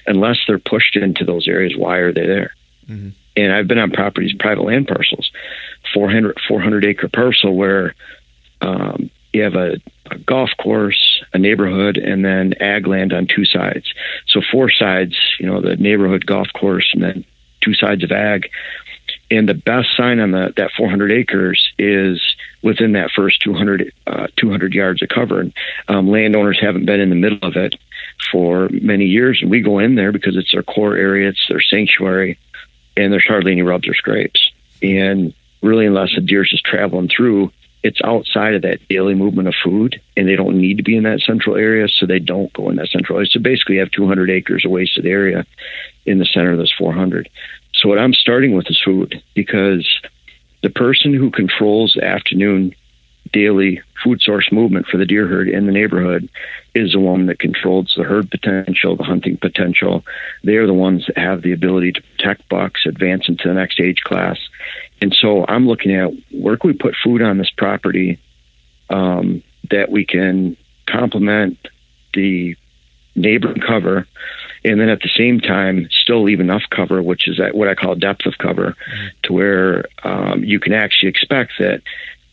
unless they're pushed into those areas, why are they there? Mm-hmm. And I've been on properties, private land parcels, 400 acre parcel where you have a golf course, a neighborhood, and then ag land on 2 sides. So 4 sides, the neighborhood, golf course, and then 2 sides of ag. And the best sign on that 400 acres is within that first 200 yards of cover. And landowners haven't been in the middle of it for many years. And we go in there because it's their core area, it's their sanctuary, and there's hardly any rubs or scrapes. And really, unless a deer's just traveling through, it's outside of that daily movement of food, and they don't need to be in that central area, so they don't go in that central area. So basically, you have 200 acres of wasted area in the center of this 400. So what I'm starting with is food, because the person who controls the afternoon daily food source movement for the deer herd in the neighborhood is the one that controls the herd potential, the hunting potential. They're the ones that have the ability to protect bucks, advance into the next age class. And so I'm looking at where can we put food on this property that we can complement the neighboring cover, and then at the same time still leave enough cover, which is at what I call depth of cover, to where you can actually expect that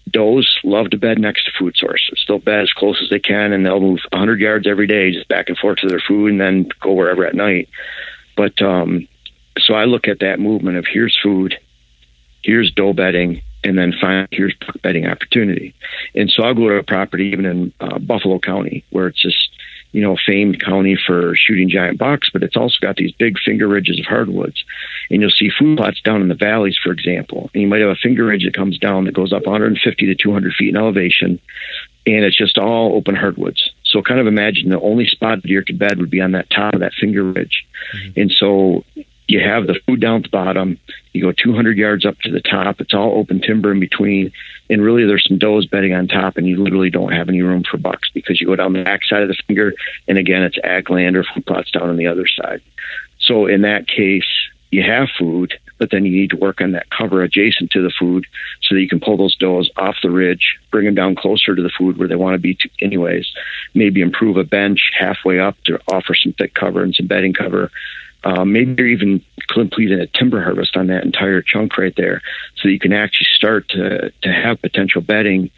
does love to bed next to food sources. They'll bed as close as they can, and they'll move 100 yards every day just back and forth to their food and then go wherever at night. But so I look at that movement of here's food, here's doe bedding, and then finally here's buck bedding opportunity. And so I'll go to a property even in Buffalo County, where it's just, you know, famed county for shooting giant bucks, but it's also got these big finger ridges of hardwoods. And you'll see food plots down in the valleys, for example. And you might have a finger ridge that comes down that goes up 150 to 200 feet in elevation, and it's just all open hardwoods. So kind of imagine the only spot deer could bed would be on that top of that finger ridge. And so you have the food down at the bottom, you go 200 yards up to the top, it's all open timber in between, and really there's some does bedding on top, and you literally don't have any room for bucks because you go down the back side of the finger, and again, it's ag land or food plots down on the other side. So in that case, you have food, but then you need to work on that cover adjacent to the food so that you can pull those does off the ridge, bring them down closer to the food where they want to be anyways, maybe improve a bench halfway up to offer some thick cover and some bedding cover. Maybe you're even completing a timber harvest on that entire chunk right there, so you can actually start to have potential bedding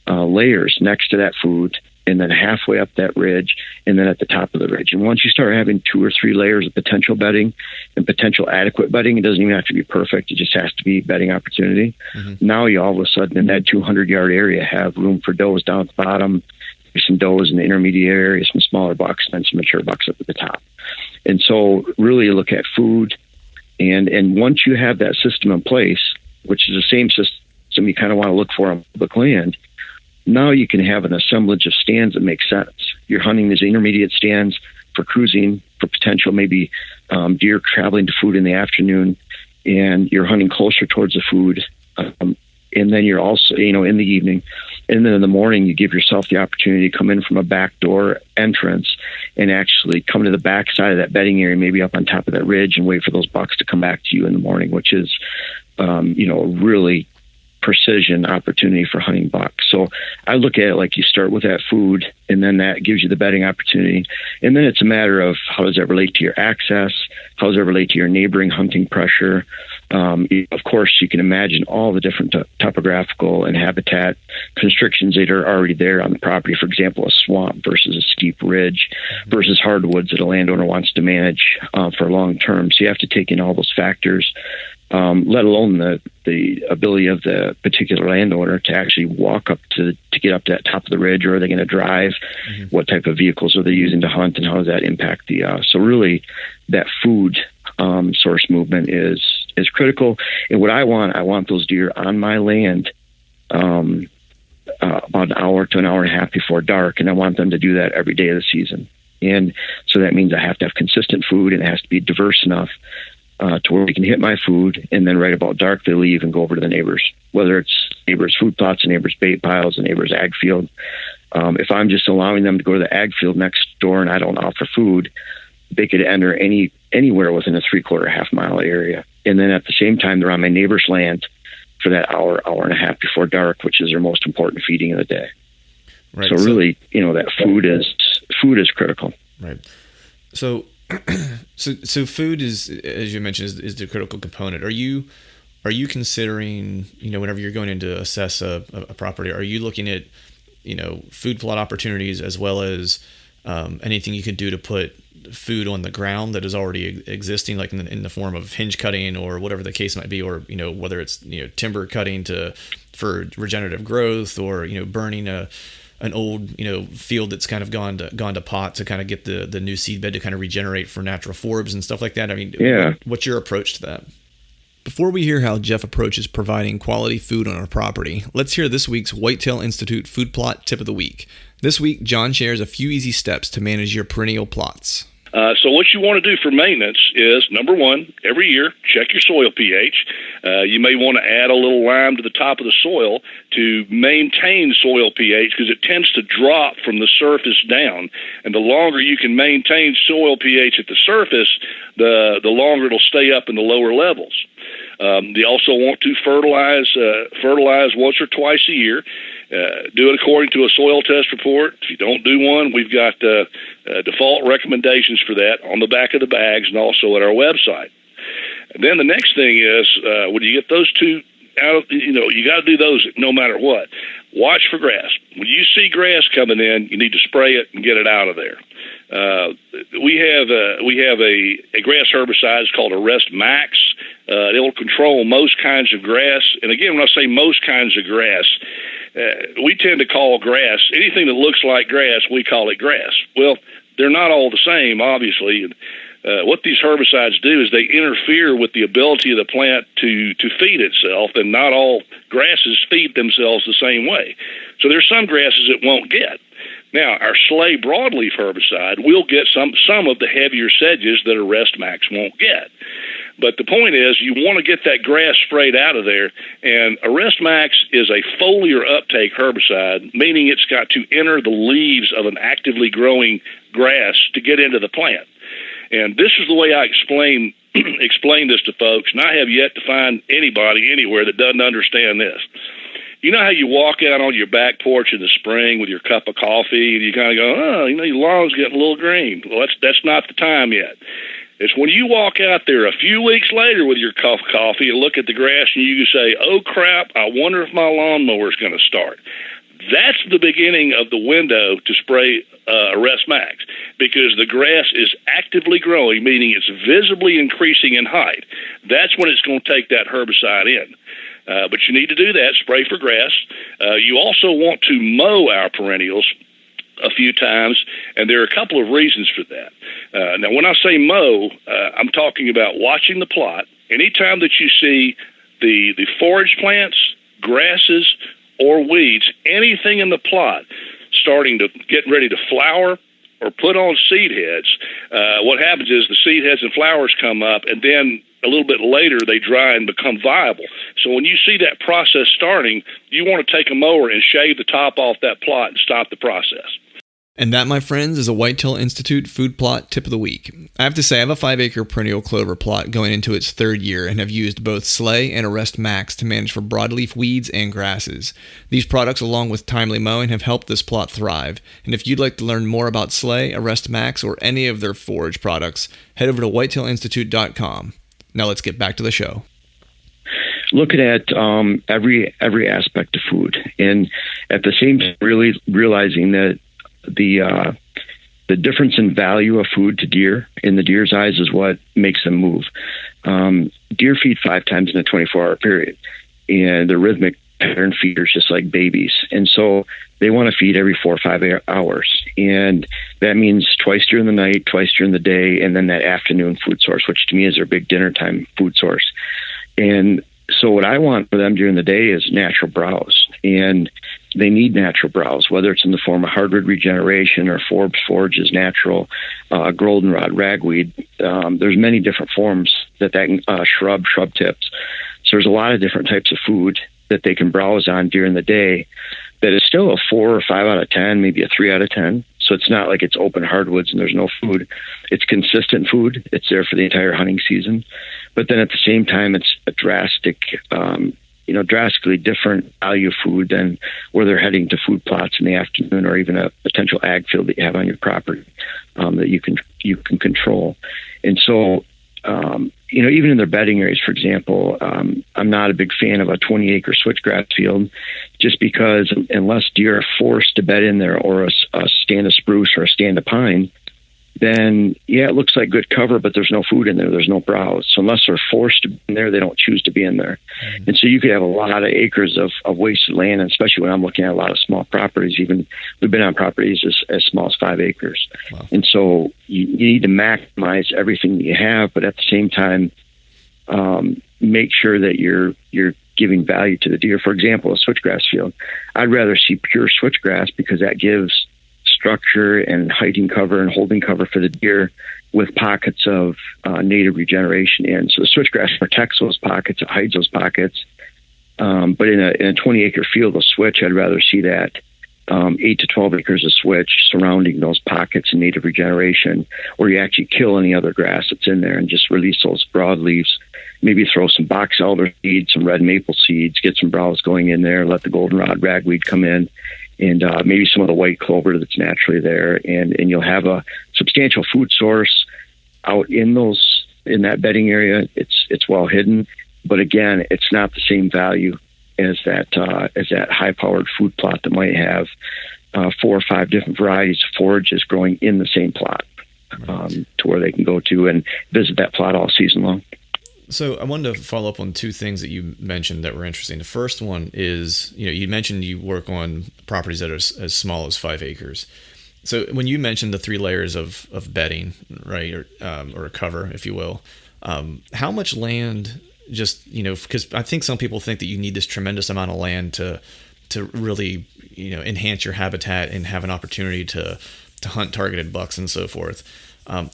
layers next to that food, and then halfway up that ridge, and then at the top of the ridge. And once you start having 2 or 3 layers of potential bedding and potential adequate bedding, it doesn't even have to be perfect. It just has to be bedding opportunity. Now you all of a sudden in that 200-yard area have room for does down at the bottom, some does in the intermediate area, some smaller bucks, and then some mature bucks up at the top. And so really look at food, and once you have that system in place, which is the same system you kind of want to look for on public land, now you can have an assemblage of stands that make sense. You're hunting these intermediate stands for cruising, for potential maybe deer traveling to food in the afternoon, and you're hunting closer towards the food. And then you're also, in the evening, and then in the morning, you give yourself the opportunity to come in from a back door entrance and actually come to the back side of that bedding area, maybe up on top of that ridge, and wait for those bucks to come back to you in the morning, which is, a really precision opportunity for hunting bucks. So I look at it like you start with that food, and then that gives you the bedding opportunity. And then it's a matter of how does that relate to your access? How does that relate to your neighboring hunting pressure? Of course, you can imagine all the different topographical and habitat constrictions that are already there on the property. For example, a swamp versus a steep ridge versus hardwoods that a landowner wants to manage for long term. So you have to take in all those factors. Let alone the ability of the particular landowner to actually walk up to get up to that top of the ridge, or are they going to drive? What type of vehicles are they using to hunt, and how does that impact the? So really, that food source movement is critical. And what I want those deer on my land about an hour to an hour and a half before dark, and I want them to do that every day of the season. And so that means I have to have consistent food, and it has to be diverse enough to where we can hit my food, and then right about dark they leave and go over to the neighbors, whether it's neighbors' food plots, the neighbors' bait piles, the neighbors' ag field. If I'm just allowing them to go to the ag field next door and I don't offer food, they could enter anywhere within a 3/4 half-mile area. And then at the same time, they're on my neighbor's land for that hour and a half before dark, which is their most important feeding of the day. Right. So really, that food is critical. Right. So food is, as you mentioned, is the critical component. Are you considering, whenever you're going in to assess a property, are you looking at, food plot opportunities as well as anything you could do to put food on the ground that is already existing, like in the form of hinge cutting or whatever the case might be, or whether it's timber cutting for regenerative growth, or burning an old field that's kind of gone to pot to kind of get the new seed bed to kind of regenerate for natural forbs and stuff like that. I mean, yeah. What's your approach to that? Before we hear how Jeff approaches providing quality food on our property, let's hear this week's Whitetail Institute Food Plot Tip of the Week. This week, John shares a few easy steps to manage your perennial plots. So what you want to do for maintenance is, number one, every year, check your soil pH. You may want to add a little lime to the top of the soil to maintain soil pH, because it tends to drop from the surface down. And the longer you can maintain soil pH at the surface, the longer it'll stay up in the lower levels. You also want to fertilize once or twice a year. Do it according to a soil test report. If you don't do one, we've got default recommendations for that on the back of the bags and also at our website. And then the next thing is, when you get those two out, you got to do those no matter what. Watch for grass. When you see grass coming in, you need to spray it and get it out of there. We have a grass herbicide. It's called Arrest Max. It will control most kinds of grass. And again, when I say most kinds of grass, we tend to call grass, anything that looks like grass, we call it grass. Well, they're not all the same, obviously. What these herbicides do is they interfere with the ability of the plant to feed itself, and not all grasses feed themselves the same way. So there's some grasses it won't get. Now, our Slay broadleaf herbicide will get some of the heavier sedges that Arrest Max won't get. But the point is, you want to get that grass sprayed out of there, and Arrest Max is a foliar uptake herbicide, meaning it's got to enter the leaves of an actively growing grass to get into the plant. And this is the way I explain this to folks, and I have yet to find anybody anywhere that doesn't understand this. You know how you walk out on your back porch in the spring with your cup of coffee, and you kind of go, your lawn's getting a little green. Well, that's not the time yet. It's when you walk out there a few weeks later with your cup of coffee and look at the grass and you say, oh, crap, I wonder if my lawnmower's going to start. That's the beginning of the window to spray Arrest Max, because the grass is actively growing, meaning it's visibly increasing in height. That's when it's going to take that herbicide in. But you need to do that, spray for grass. You also want to mow our perennials a few times, and there are a couple of reasons for that. Now, when I say mow, I'm talking about watching the plot. Anytime that you see the forage plants, grasses, or weeds, anything in the plot starting to get ready to flower or put on seed heads, what happens is the seed heads and flowers come up, and then a little bit later they dry and become viable. So when you see that process starting, you want to take a mower and shave the top off that plot and stop the process. And that, my friends, is a Whitetail Institute food plot tip of the week. I have to say, I have a 5-acre perennial clover plot going into its third year and have used both Slay and Arrest Max to manage for broadleaf weeds and grasses. These products, along with timely mowing, have helped this plot thrive. And if you'd like to learn more about Slay, Arrest Max, or any of their forage products, head over to whitetailinstitute.com. Now let's get back to the show. Looking at every aspect of food, and at the same time really realizing that the difference in value of food to deer in the deer's eyes is what makes them move. Deer feed 5 times in a 24-hour period, and they're rhythmic pattern feeders just like babies. And so they want to feed every 4 or 5 hours. And that means twice during the night, twice during the day, and then that afternoon food source, which to me is their big dinner time food source. And so what I want for them during the day is natural browse. And they need natural browse, whether it's in the form of hardwood regeneration or Forbes Forage's natural goldenrod, ragweed. There's many different forms that shrub tips. So there's a lot of different types of food that they can browse on during the day that is still a 4 or 5 out of 10, maybe a 3 out of 10. So it's not like it's open hardwoods and there's no food. It's consistent food. It's there for the entire hunting season. But then at the same time, it's a drastically different value food than where they're heading to food plots in the afternoon, or even a potential ag field that you have on your property that you can control. And so, even in their bedding areas, for example, I'm not a big fan of a 20-acre switchgrass field, just because unless deer are forced to bed in there, or a stand of spruce or a stand of pine, then it looks like good cover, but there's no food in there. There's no browse. So unless they're forced to be in there, they don't choose to be in there. Mm-hmm. And so you could have a lot of acres of wasted land, and especially when I'm looking at a lot of small properties. Even we've been on properties as small as 5 acres. Wow. And so you need to maximize everything that you have, but at the same time, make sure that you're giving value to the deer. For example, a switchgrass field. I'd rather see pure switchgrass because that gives structure and hiding cover and holding cover for the deer with pockets of native regeneration in. So the switchgrass protects those pockets, it hides those pockets. But in a 20-acre field of switch, I'd rather see that 8 to 12 acres of switch surrounding those pockets in native regeneration, where you actually kill any other grass that's in there and just release those broadleaves. Maybe throw some box elder seeds, some red maple seeds, get some browse going in there, let the goldenrod ragweed come in, and maybe some of the white clover that's naturally there, and you'll have a substantial food source out in that bedding area. It's well hidden, but again, it's not the same value as that high-powered food plot that might have 4 or 5 different varieties of forages growing in the same plot, to where they can go to and visit that plot all season long. So I wanted to follow up on 2 things that you mentioned that were interesting. The first one is, you mentioned you work on properties that are as small as 5 acres. So when you mentioned the 3 layers of bedding, right, or a cover, if you will, how much land? Just, because I think some people think that you need this tremendous amount of land to really, enhance your habitat and have an opportunity to hunt targeted bucks and so forth.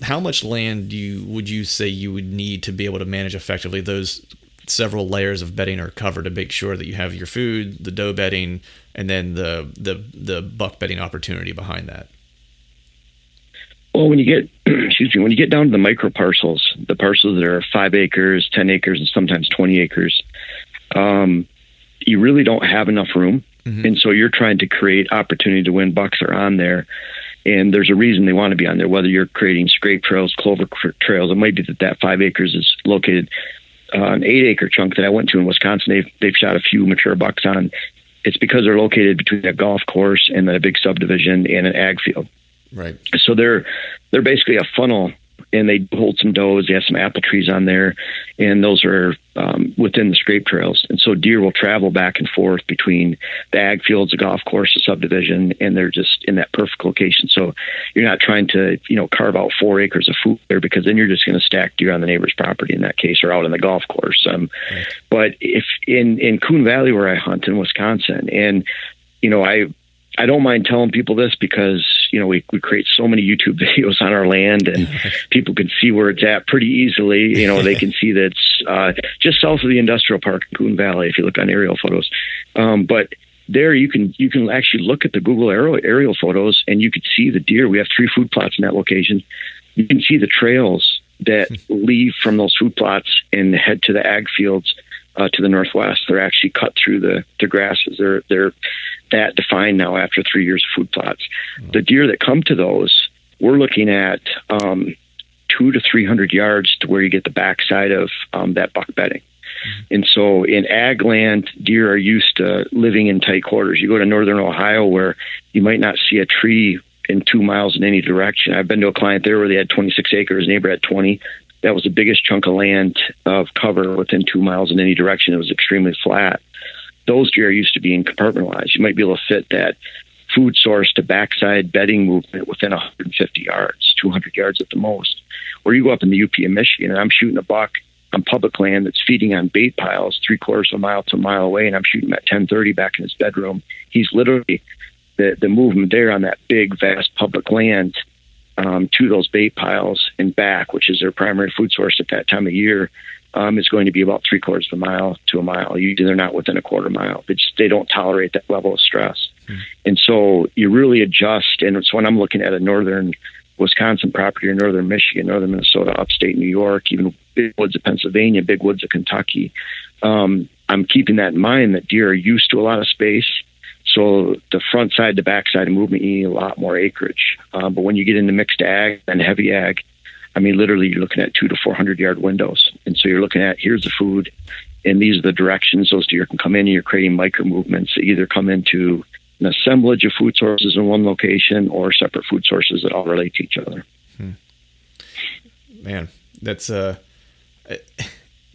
How much land would you say you would need to be able to manage effectively those several layers of bedding or cover to make sure that you have your food, the doe bedding, and then the buck bedding opportunity behind that? Well, when you get down to the micro parcels, the parcels that are 5 acres, 10 acres, and sometimes 20 acres, you really don't have enough room. Mm-hmm. And so you're trying to create opportunity to win bucks are on there. And there's a reason they want to be on there, whether you're creating scrape trails, clover trails. It might be that 5 acres is located an 8-acre chunk that I went to in Wisconsin. They've shot a few mature bucks on. It's because they're located between a golf course and then a big subdivision and an ag field. Right. So they're basically a funnel, and they hold some does. They have some apple trees on there, and those are within the scrape trails. And so deer will travel back and forth between the ag fields, the golf course, the subdivision, and they're just in that perfect location. So you're not trying to, carve out 4 acres of food there, because then you're just going to stack deer on the neighbor's property in that case, or out in the golf course. Right. But if in Coon Valley, where I hunt in Wisconsin, and, I don't mind telling people this because, we create so many YouTube videos on our land, and people can see where it's at pretty easily. They can see that it's just south of the industrial park in Coon Valley if you look on aerial photos. But there you can actually look at the Google aerial photos, and you can see the deer. We have 3 food plots in that location. You can see the trails that leave from those food plots and head to the ag fields to the northwest. They're actually cut through the grasses. They're that defined now after 3 years of food plots. The deer that come to those, we're looking at 200 to 300 yards to where you get the backside of that buck bedding. And so in ag land, deer are used to living in tight quarters. You go to northern Ohio, where you might not see a tree in 2 miles in any direction. I've been to a client there where they had 26 acres, neighbor had 20. That was the biggest chunk of land of cover within 2 miles in any direction. It was extremely flat. Those deer used to being compartmentalized. You might be able to fit that food source to backside bedding movement within 150 yards, 200 yards at the most. Or you go up in the UP in Michigan, and I'm shooting a buck on public land that's feeding on bait piles 3/4 of a mile to a mile away, and I'm shooting at 10:30 back in his bedroom. He's literally the movement there on that big, vast public land to those bait piles and back, which is their primary food source at that time of year, is going to be about 3/4 of a mile to a mile. Usually they're not within a quarter mile. They don't tolerate that level of stress. And so you really adjust. And so when I'm looking at a northern Wisconsin property, or northern Michigan, northern Minnesota, upstate New York, even big woods of Pennsylvania, big woods of Kentucky, I'm keeping that in mind, that deer are used to a lot of space. So the front side to back side of movement, you need a lot more acreage. But when you get into mixed ag and heavy ag, literally you're looking at 200 to 400 yard windows. And so you're looking at, here's the food, and these are the directions those deer can come in, and you're creating micro movements that either come into an assemblage of food sources in one location or separate food sources that all relate to each other. Man, that's the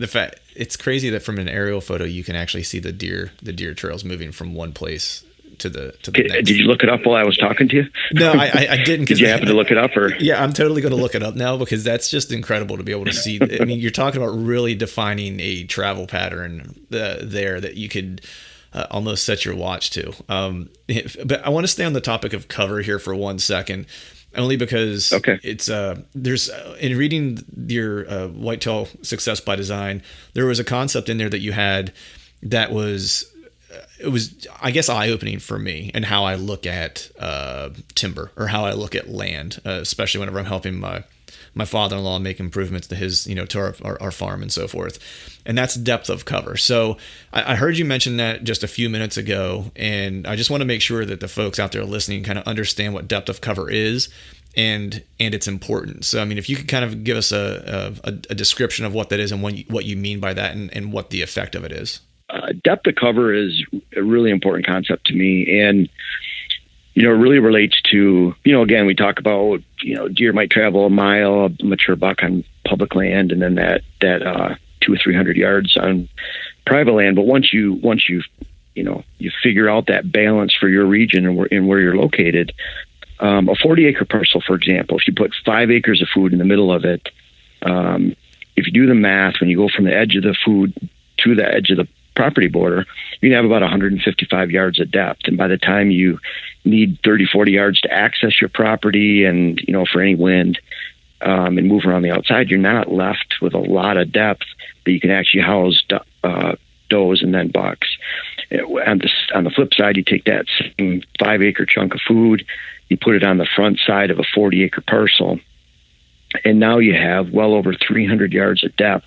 fact. It's crazy that from an aerial photo you can actually see the deer trails moving from one place to the next. Did you look it up while I was talking to you? No, I didn't. Did you happen to look it up? Or yeah, I'm totally going to look it up now, because that's just incredible to be able to see. You're talking about really defining a travel pattern there that you could almost set your watch to. But I want to stay on the topic of cover here for 1 second, only because it's there's in reading your Whitetail Success by Design, there was a concept in there that you had that was it was, I guess, eye-opening for me and how I look at timber or how I look at land, especially whenever I'm helping my father-in-law make improvements to his, to our farm and so forth. And that's depth of cover. So I heard you mention that just a few minutes ago, and I just want to make sure that the folks out there listening kind of understand what depth of cover is and its importance. So, I mean, if you could kind of give us a description of what that is and what you mean by that and what the effect of it is. Depth of cover is a really important concept to me. And, it really relates to, again, we talk about, deer might travel a mile, a mature buck on public land, and then that 200 or 300 yards on private land. But once you figure out that balance for your region and where you're located, a 40-acre parcel, for example, if you put 5 acres of food in the middle of it, if you do the math, when you go from the edge of the food to the edge of the property border, you can have about 155 yards of depth. And by the time you need 30, 40 yards to access your property and, for any wind and move around the outside, you're not left with a lot of depth that you can actually house does and then bucks. On the flip side, you take that same 5-acre chunk of food, you put it on the front side of a 40-acre parcel, and now you have well over 300 yards of depth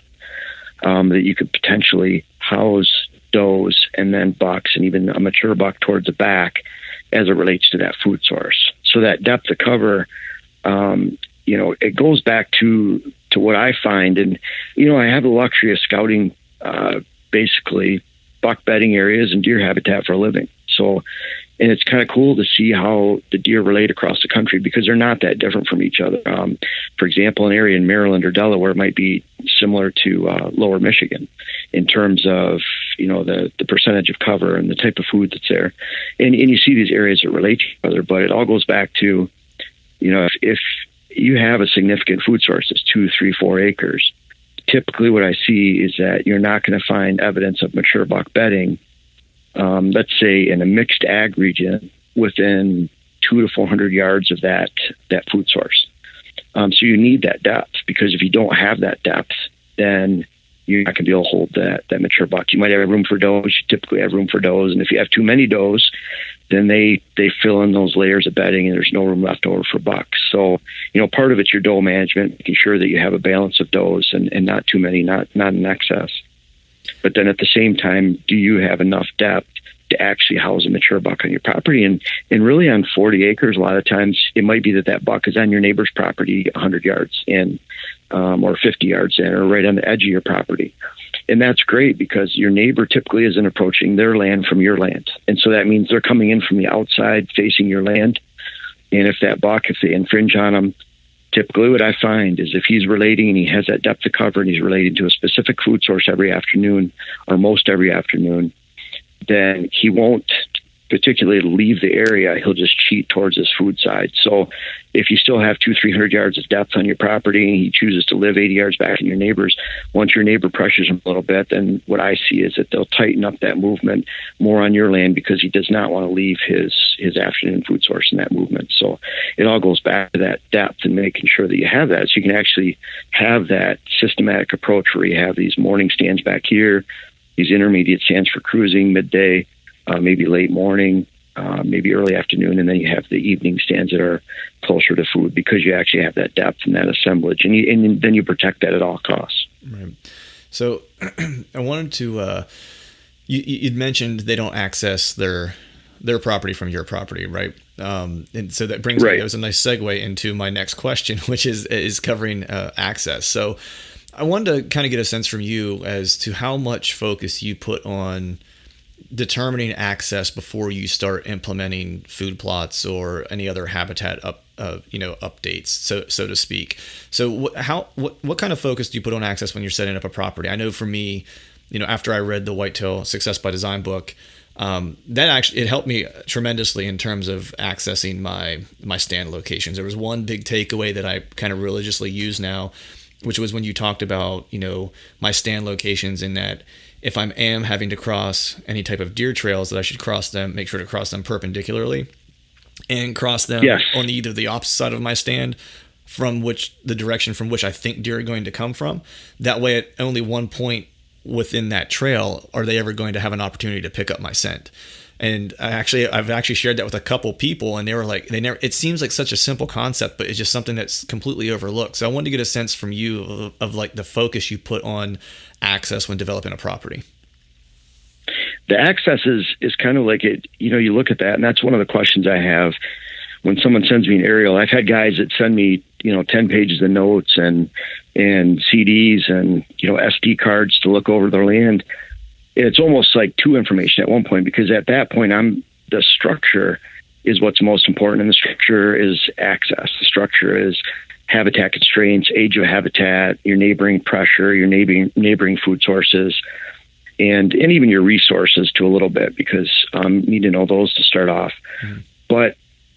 that you could potentially house does and then bucks and even a mature buck towards the back as it relates to that food source. So that depth of cover, it goes back to what I find. And, I have the luxury of scouting basically buck bedding areas and deer habitat for a living. So, and it's kind of cool to see how the deer relate across the country because they're not that different from each other. For example, an area in Maryland or Delaware might be similar to lower Michigan in terms of, the percentage of cover and the type of food that's there. And you see these areas that relate to each other, but it all goes back to, if you have a significant food source that's 2, 3, 4 acres, typically what I see is that you're not going to find evidence of mature buck bedding, let's say in a mixed ag region within 200 to 400 yards of that food source. So you need that depth, because if you don't have that depth, then you're not going to be able to hold that mature buck. You might have room for does. You typically have room for does. And if you have too many does, then they fill in those layers of bedding and there's no room left over for bucks. So, part of it's your doe management, making sure that you have a balance of does and not too many, not in excess. But then at the same time, do you have enough depth to actually house a mature buck on your property? And really on 40 acres, a lot of times it might be that buck is on your neighbor's property 100 yards in, or 50 yards in, or right on the edge of your property. And that's great because your neighbor typically isn't approaching their land from your land. And so that means they're coming in from the outside facing your land. And if that buck, if they infringe on them, typically what I find is if he's relating and he has that depth of cover and he's related to a specific food source every afternoon or most every afternoon, then he won't particularly leave the area. He'll just cheat towards his food side. So if you still have 200-300 yards of depth on your property and he chooses to live 80 yards back in your neighbor's, once your neighbor pressures him a little bit, then what I see is that they'll tighten up that movement more on your land because he does not want to leave his afternoon food source in that movement. So it all goes back to that depth and making sure that you have that. So you can actually have that systematic approach where you have these morning stands back here, these intermediate stands for cruising, midday, maybe late morning, maybe early afternoon, and then you have the evening stands that are closer to food because you actually have that depth and that assemblage, and then you protect that at all costs. Right. So I wanted to, you'd mentioned they don't access their property from your property, right? And so that brings me, that was a nice segue into my next question, which is covering access. So I wanted to kind of get a sense from you as to how much focus you put on determining access before you start implementing food plots or any other habitat updates, so to speak. So what kind of focus do you put on access when you're setting up a property? I know for me, after I read the Whitetail Success by Design book, that actually, it helped me tremendously in terms of accessing my stand locations. There was one big takeaway that I kind of religiously use now, which was when you talked about, my stand locations, in that if I am having to cross any type of deer trails, that I should make sure to cross them perpendicularly and cross them on either the opposite side of my stand from the direction from which I think deer are going to come from. That way, at only one point within that trail are they ever going to have an opportunity to pick up my scent. And I've actually shared that with a couple people, and they were like, it seems like such a simple concept, but it's just something that's completely overlooked. So I wanted to get a sense from you of like the focus you put on access when developing a property. The access is kind of like it, you look at that, and that's one of the questions I have when someone sends me an aerial. I've had guys that send me, 10 pages of notes and CDs and, SD cards to look over their land. It's almost like too information at one point, because at that point, the structure is what's most important. And the structure is access. The structure is habitat constraints, age of habitat, your neighboring pressure, your neighboring food sources, and even your resources to a little bit, because you need to know those to start off. Mm-hmm. But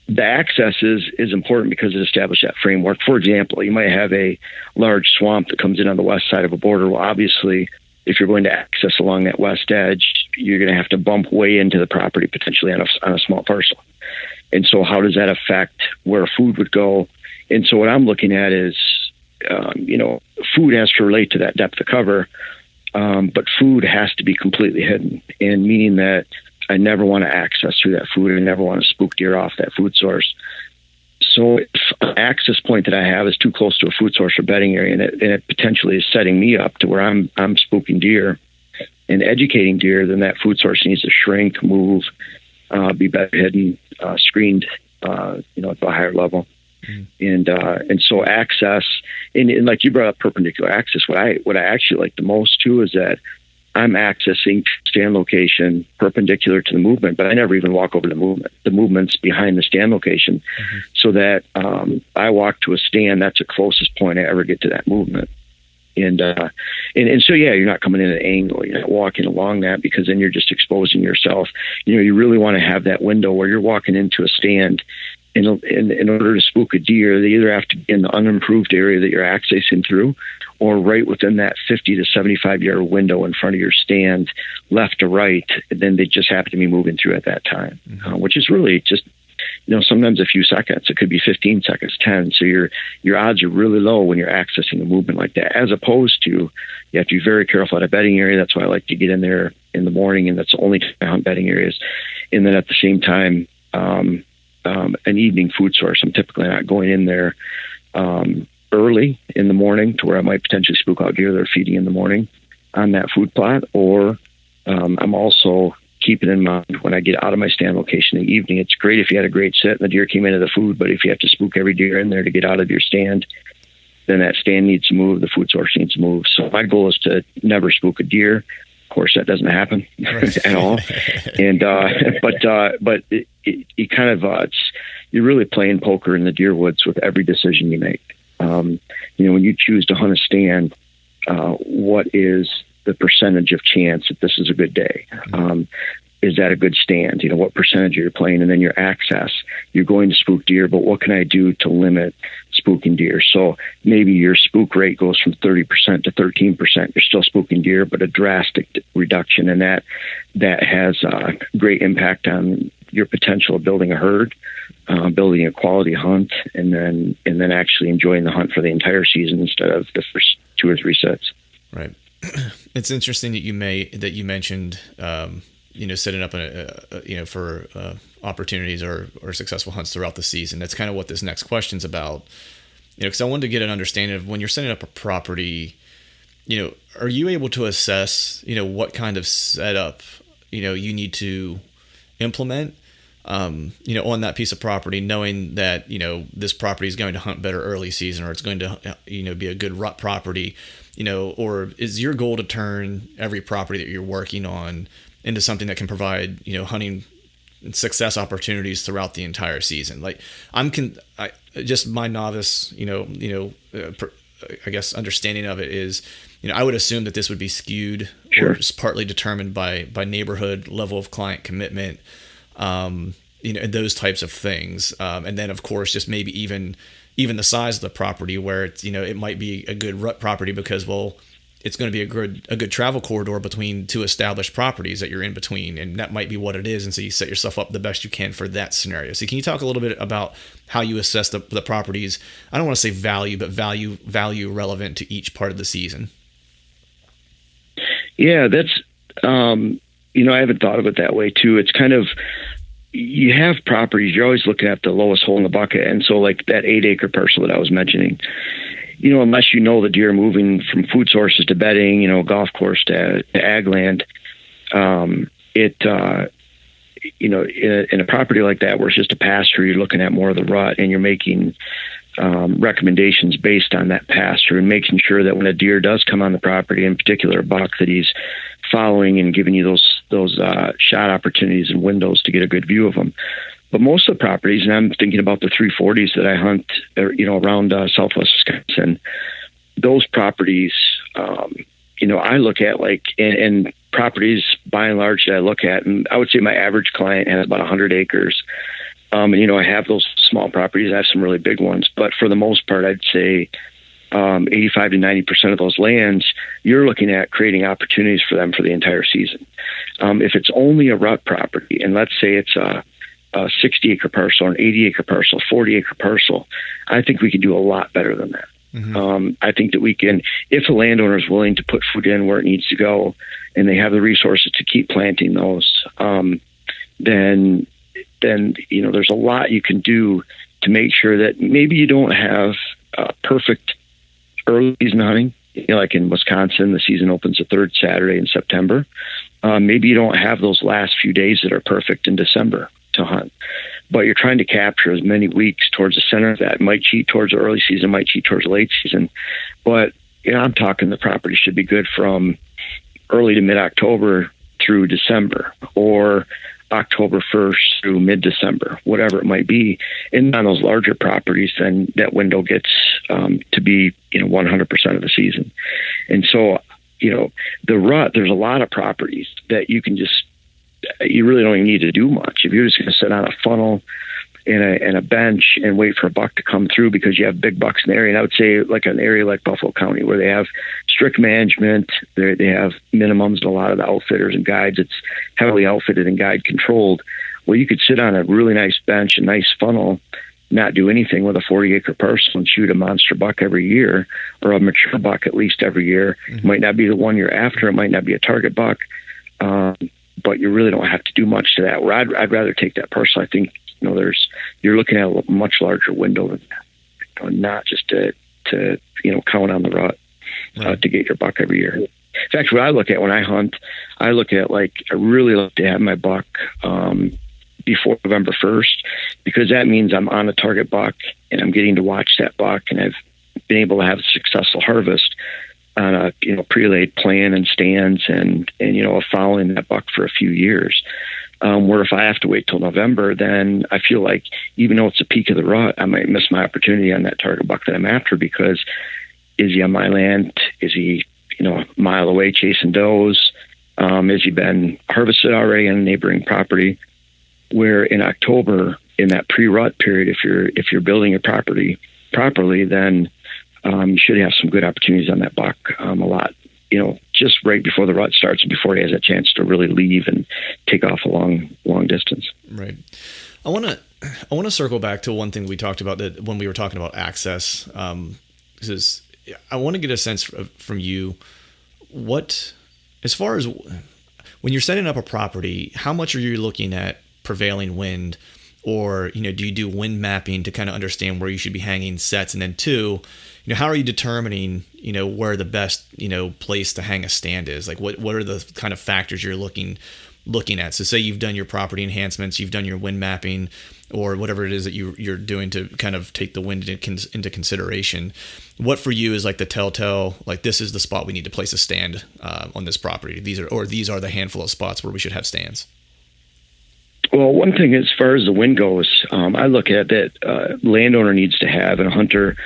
the access is important because it establishes that framework. For example, you might have a large swamp that comes in on the west side of a border. Well, obviously, if you're going to access along that west edge, you're going to have to bump way into the property potentially on a small parcel. And so how does that affect where food would go? And so what I'm looking at is, food has to relate to that depth of cover, but food has to be completely hidden, and meaning that I never want to access through that food. I never want to spook deer off that food source. So if an access point that I have is too close to a food source or bedding area, and it potentially is setting me up to where I'm spooking deer and educating deer, then that food source needs to shrink, move, be better hidden, screened, at a higher level. Mm-hmm. And so access, and like you brought up perpendicular access, what I actually like the most too is that I'm accessing stand location perpendicular to the movement, but I never even walk over the movement. The movement's behind the stand location, mm-hmm. so that I walk to a stand. That's the closest point I ever get to that movement. And so, you're not coming in at an angle. You're not walking along that, because then you're just exposing yourself. You really want to have that window where you're walking into a stand. In order to spook a deer, they either have to be in the unimproved area that you're accessing through, or right within that 50 to 75 yard window in front of your stand, left to right. And then they just happen to be moving through at that time, mm-hmm. Which is really just, sometimes a few seconds. It could be 15 seconds, 10. So your odds are really low when you're accessing a movement like that, as opposed to you have to be very careful at a bedding area. That's why I like to get in there in the morning, and that's the only time I hunt bedding areas. And then at the same time, an evening food source. I'm typically not going in there early in the morning to where I might potentially spook out deer that are feeding in the morning on that food plot. Or I'm also keeping in mind when I get out of my stand location in the evening. It's great if you had a great sit and the deer came into the food, but if you have to spook every deer in there to get out of your stand, then that stand needs to move, the food source needs to move. So my goal is to never spook a deer. Of course, that doesn't happen at all. And but it kind of you're really playing poker in the deer woods with every decision you make. When you choose to hunt a stand, what is the percentage of chance that this is a good day? Is that a good stand? What percentage are you playing? And then your access. You're going to spook deer, but what can I do to limit spooking deer? So maybe your spook rate goes from 30% to 13%. You're still spooking deer, but a drastic reduction. And that has a great impact on your potential of building a herd, building a quality hunt, and then actually enjoying the hunt for the entire season instead of the first 2 or 3 sets. Right. It's interesting that you mentioned, setting up for opportunities or successful hunts throughout the season. That's kind of what this next question's about. Because I wanted to get an understanding of when you're setting up a property, are you able to assess, what kind of setup, you need to implement, on that piece of property, knowing that, this property is going to hunt better early season, or it's going to, be a good rut property, or is your goal to turn every property that you're working on into something that can provide, hunting success opportunities throughout the entire season? Like just my novice, I guess understanding of it is, I would assume that this would be skewed or just partly determined by neighborhood, level of client commitment, those types of things. And then of course, just maybe even the size of the property, where it's, it might be a good rut property because, well, it's going to be a good travel corridor between two established properties that you're in between, and that might be what it is. And so you set yourself up the best you can for that scenario. So can you talk a little bit about how you assess the properties? I don't want to say value, but value relevant to each part of the season. Yeah, that's I haven't thought of it that way too. It's kind of, you have properties, you're always looking at the lowest hole in the bucket, and so like that 8-acre parcel that I was mentioning. Unless the deer are moving from food sources to bedding, golf course to ag land, in a property like that where it's just a pasture, you're looking at more of the rut, and you're making recommendations based on that pasture, and making sure that when a deer does come on the property, in particular a buck, that he's following and giving you those shot opportunities and windows to get a good view of them. But most of the properties, and I'm thinking about the 340s that I hunt, around Southwest Wisconsin, those properties, I look at and properties by and large that I look at, and I would say my average client has about 100 acres. And, I have those small properties. I have some really big ones, but for the most part, I'd say 85 to 90% of those lands, you're looking at creating opportunities for them for the entire season. If it's only a rut property, and let's say it's a 60-acre parcel, an 80-acre parcel, 40-acre parcel, I think we can do a lot better than that. Mm-hmm. I think that we can, if a landowner is willing to put food in where it needs to go, and they have the resources to keep planting those, then there's a lot you can do to make sure that maybe you don't have perfect early season hunting. Like in Wisconsin, the season opens the third Saturday in September. Maybe you don't have those last few days that are perfect in December to hunt, but you're trying to capture as many weeks towards the center of that. Might cheat towards the early season, might cheat towards the late season, but I'm talking the property should be good from early to mid-October through December, or October 1st through mid-December, whatever it might be. And on those larger properties, then that window gets to be 100% of the season. And so the rut, there's a lot of properties that you can just, you really don't even need to do much. If you're just going to sit on a funnel and a bench and wait for a buck to come through because you have big bucks in the area. And I would say like an area like Buffalo County where they have strict management, they have minimums in a lot of the outfitters and guides. It's heavily outfitted and guide controlled. Well, you could sit on a really nice bench, a nice funnel, not do anything with a 40-acre parcel and shoot a monster buck every year, or a mature buck at least every year. Mm-hmm. It might not be the one you're after. It might not be a target buck. But you really don't have to do much to that. Where I'd rather take that parcel. I think you're looking at a much larger window than that, not just to count on the rut to get your buck every year. In fact, what I look at when I hunt, I look at I really like to have my buck before November 1st, because that means I'm on a target buck and I'm getting to watch that buck, and I've been able to have a successful harvest on a pre-laid plan and stands and following that buck for a few years. Where if I have to wait till November, then I feel like even though it's the peak of the rut, I might miss my opportunity on that target buck that I'm after, because is he on my land? Is he a mile away chasing does? Has he been harvested already on a neighboring property? Where in October, in that pre-rut period, if you're building your property properly, then you should have some good opportunities on that buck a lot, just right before the rut starts and before he has a chance to really leave and take off a long distance. Right. I want to circle back to one thing we talked about that when we were talking about access, because I want to get a sense from you, as far as when you're setting up a property, how much are you looking at prevailing wind, or, do you do wind mapping to kind of understand where you should be hanging sets? And then two, how are you determining, where the best, place to hang a stand is? Like what are the kind of factors you're looking at? So say you've done your property enhancements, you've done your wind mapping, or whatever it is that you're doing to kind of take the wind into consideration. What for you is like the telltale, like this is the spot we need to place a stand on this property. These are the handful of spots where we should have stands. Well, one thing as far as the wind goes, I look at that landowner needs to have, and a hunter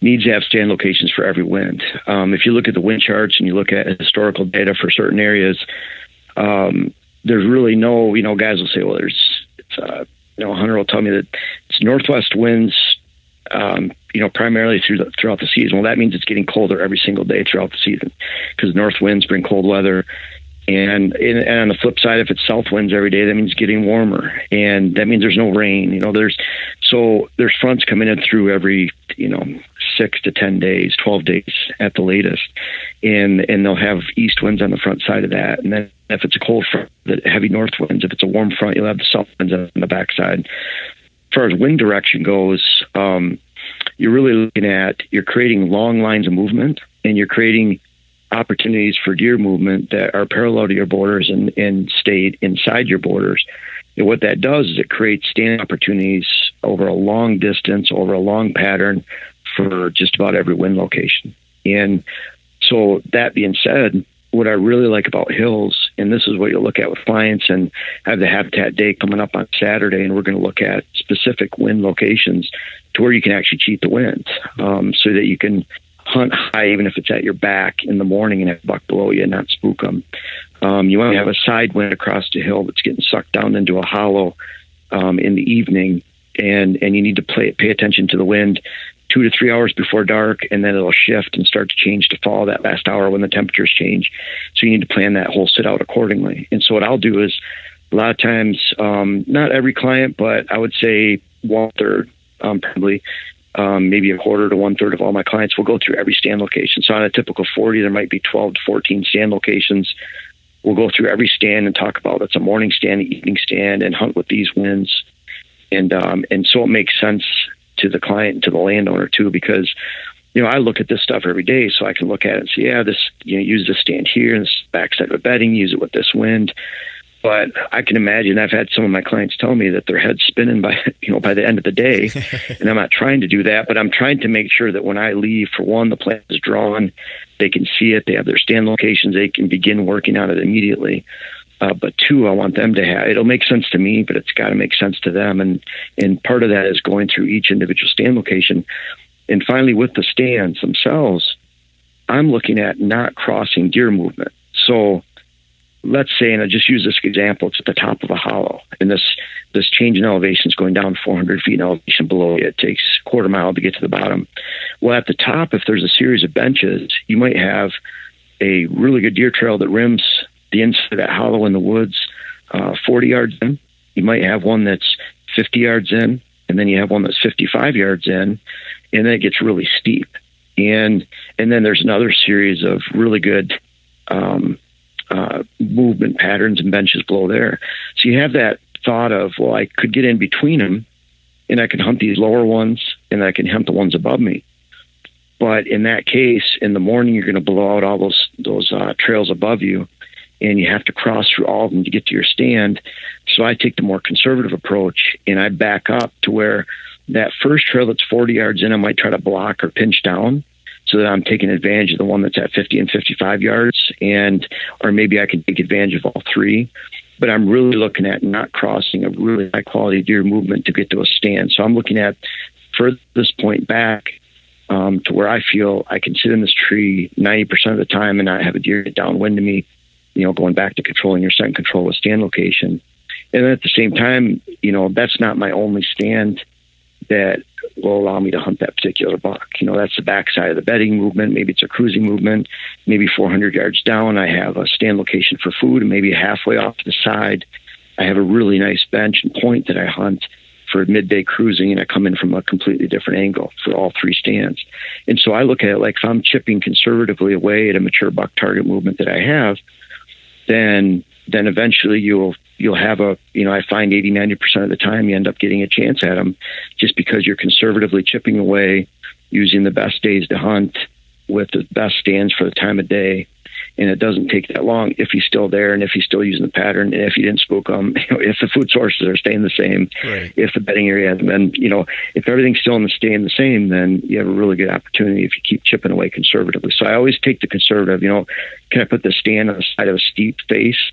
needs to have stand locations for every wind. If you look at the wind charts and you look at historical data for certain areas, there's really no, guys will say, well, it's Hunter will tell me that it's northwest winds, primarily throughout the season. Well, that means it's getting colder every single day throughout the season, because north winds bring cold weather. And on the flip side, if it's south winds every day, that means getting warmer, and that means there's no rain. There's fronts coming in through every 6 to 10 days, 12 days at the latest, and they'll have east winds on the front side of that. And then if it's a cold front, the heavy north winds. If it's a warm front, you'll have the south winds on the backside. As far as wind direction goes, you're really looking at, you're creating long lines of movement, and you're creating opportunities for deer movement that are parallel to your borders and stay inside your borders. And what that does is it creates stand opportunities over a long distance, over a long pattern for just about every wind location. And so that being said, what I really like about hills, and this is what you'll look at with clients, and I have the Habitat Day coming up on Saturday, and we're going to look at specific wind locations to where you can actually cheat the wind, so that you can hunt high, even if it's at your back in the morning and have a buck below you and not spook them. You want to have a side wind across the hill that's getting sucked down into a hollow in the evening, and you need to pay attention to the wind 2 to 3 hours before dark, and then it'll shift and start to change to fall that last hour when the temperatures change. So you need to plan that whole sit out accordingly. And so what I'll do is, a lot of times, not every client, but I would say 1/3, probably, maybe 1/4 to 1/3 of all my clients will go through every stand location. So on a typical 40, there might be 12 to 14 stand locations. We'll go through every stand and talk about it's a morning stand, an evening stand, and hunt with these winds. And so it makes sense to the client and to the landowner too, because I look at this stuff every day, so I can look at it and say, yeah, this, use this stand here and this backside of bedding, use it with this wind. But I can imagine, I've had some of my clients tell me that their head's spinning by the end of the day. And I'm not trying to do that, but I'm trying to make sure that when I leave, for one, the plan is drawn, they can see it, they have their stand locations, they can begin working on it immediately. But two, I want them to have, it'll make sense to me, but it's got to make sense to them. And part of that is going through each individual stand location. And finally, with the stands themselves, I'm looking at not crossing deer movement. So let's say, and I just use this example, it's at the top of a hollow, and this change in elevation is going down 400 feet in elevation below you. It takes a quarter mile to get to the bottom. Well, at the top, if there's a series of benches, you might have a really good deer trail that rims the inside of that hollow in the woods 40 yards in. You might have one that's 50 yards in, and then you have one that's 55 yards in, and then it gets really steep. And then there's another series of really good movement patterns and benches below there. So you have that thought of, well, I could get in between them, and I can hunt these lower ones, and I can hunt the ones above me. But in that case, in the morning, you're going to blow out all those trails above you, and you have to cross through all of them to get to your stand. So I take the more conservative approach, and I back up to where that first trail that's 40 yards in, I might try to block or pinch down so that I'm taking advantage of the one that's at 50 and 55 yards, or maybe I can take advantage of all three. But I'm really looking at not crossing a really high quality deer movement to get to a stand. So I'm looking at furthest point back to where I feel I can sit in this tree 90% of the time and not have a deer get downwind to me, going back to controlling your second control with stand location. And then at the same time, that's not my only stand that will allow me to hunt that particular buck. That's the backside of the bedding movement. Maybe it's a cruising movement. Maybe 400 yards down, I have a stand location for food, and maybe halfway off to the side, I have a really nice bench and point that I hunt for midday cruising, and I come in from a completely different angle for all three stands. And so I look at it like, if I'm chipping conservatively away at a mature buck target movement that I have, then eventually you'll have I find 80-90% of the time you end up getting a chance at them, just because you're conservatively chipping away, using the best days to hunt with the best stands for the time of day. And it doesn't take that long if he's still there, and if he's still using the pattern, and if you didn't spook him, if the food sources are staying the same, right. If the bedding area hasn't been, if everything's still staying the same, then you have a really good opportunity if you keep chipping away conservatively. So I always take the conservative, can I put the stand on the side of a steep face?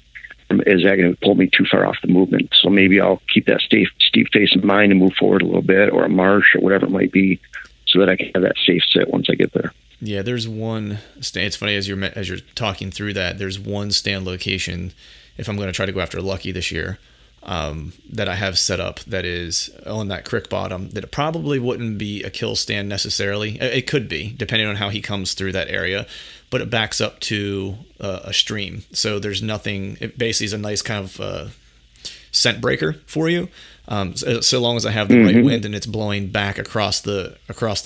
Is that going to pull me too far off the movement? So maybe I'll keep that steep face in mind and move forward a little bit, or a marsh or whatever it might be, so that I can have that safe sit once I get there. Yeah, there's one stand. It's funny as you're talking through that. There's one stand location. If I'm going to try to go after Lucky this year, that I have set up that is on that creek bottom that it probably wouldn't be a kill stand necessarily. It could be, depending on how he comes through that area, but it backs up to a stream. So there's nothing, it basically is a nice kind of scent breaker for you. So long as I have the right wind and it's blowing back across the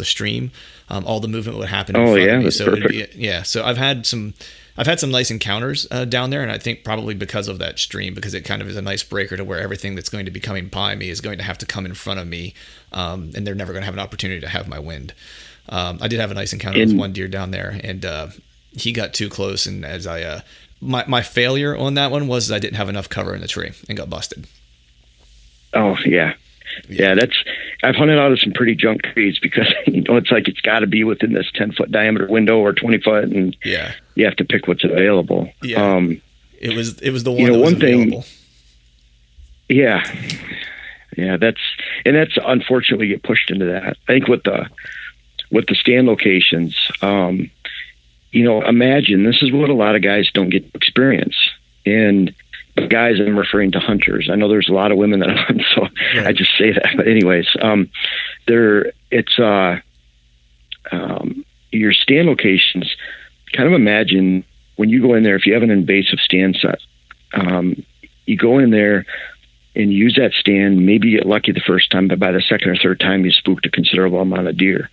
stream, all the movement would happen in front of me. So it'd be, so I've had some nice encounters down there, and I think probably because of that stream, because it kind of is a nice breaker to where everything that's going to be coming by me is going to have to come in front of me, and they're never going to have an opportunity to have my wind. I did have a nice encounter with one deer down there, and he got too close, and as my failure on that one was I didn't have enough cover in the tree and got busted. Oh yeah. I've hunted out of some pretty junk trees because it's like it's got to be within this 10-foot diameter window or 20-foot, and you have to pick what's available. Yeah. It was the one that was available. Yeah, that's unfortunately get pushed into that. I think with the stand locations, imagine this is what a lot of guys don't get to experience. And guys, I'm referring to hunters. I know there's a lot of women that hunt, so I just say that. But anyways, your stand locations, kind of imagine when you go in there, if you have an invasive stand set, you go in there and use that stand. Maybe you get lucky the first time, but by the second or third time, you spooked a considerable amount of deer.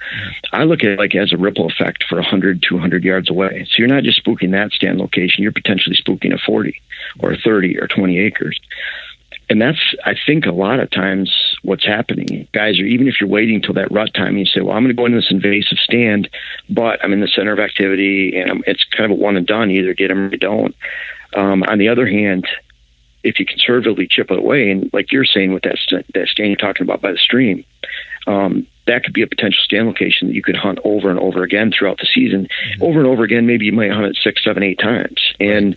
I look at it like as a ripple effect for 100, 200 yards away. So you're not just spooking that stand location, you're potentially spooking a 40 or 30 or 20 acres. And that's, I think, a lot of times what's happening. Guys, or even if you're waiting till that rut time, you say, well, I'm going to go into this invasive stand, but I'm in the center of activity, and it's kind of a one and done. You either get them or you don't. On the other hand, if you conservatively chip it away, and like you're saying with that stand you're talking about by the stream, that could be a potential stand location that you could hunt over and over again throughout the season. Over and over again, maybe you might hunt it 6, 7, 8 times. And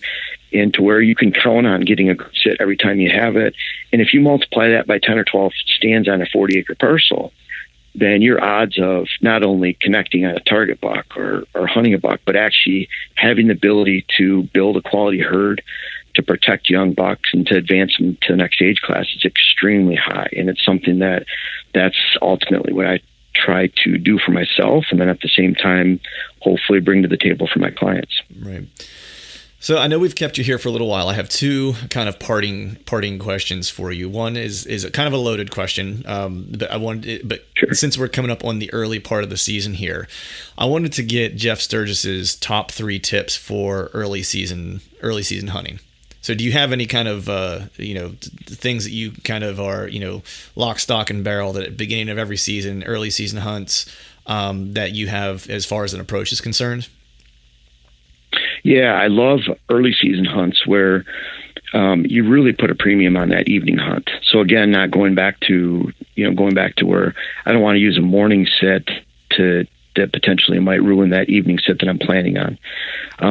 to where you can count on getting a good sit every time you have it. And if you multiply that by 10 or 12 stands on a 40-acre parcel, then your odds of not only connecting on a target buck or hunting a buck, but actually having the ability to build a quality herd, to protect young bucks and to advance them to the next age class is extremely high. And it's something that's ultimately what I try to do for myself, and then at the same time, hopefully bring to the table for my clients. Right. So I know we've kept you here for a little while. I have two kind of parting questions for you. One is a kind of a loaded question, but Sure. Since we're coming up on the early part of the season here, I wanted to get Jeff Sturgis's top 3 tips for early season hunting. So do you have any kind of, things that you kind of are, lock, stock, and barrel that at the beginning of every season, early season hunts, that you have as far as an approach is concerned? Yeah, I love early season hunts where you really put a premium on that evening hunt. So again, not going back to where I don't want to use a morning set that potentially might ruin that evening set that I'm planning on.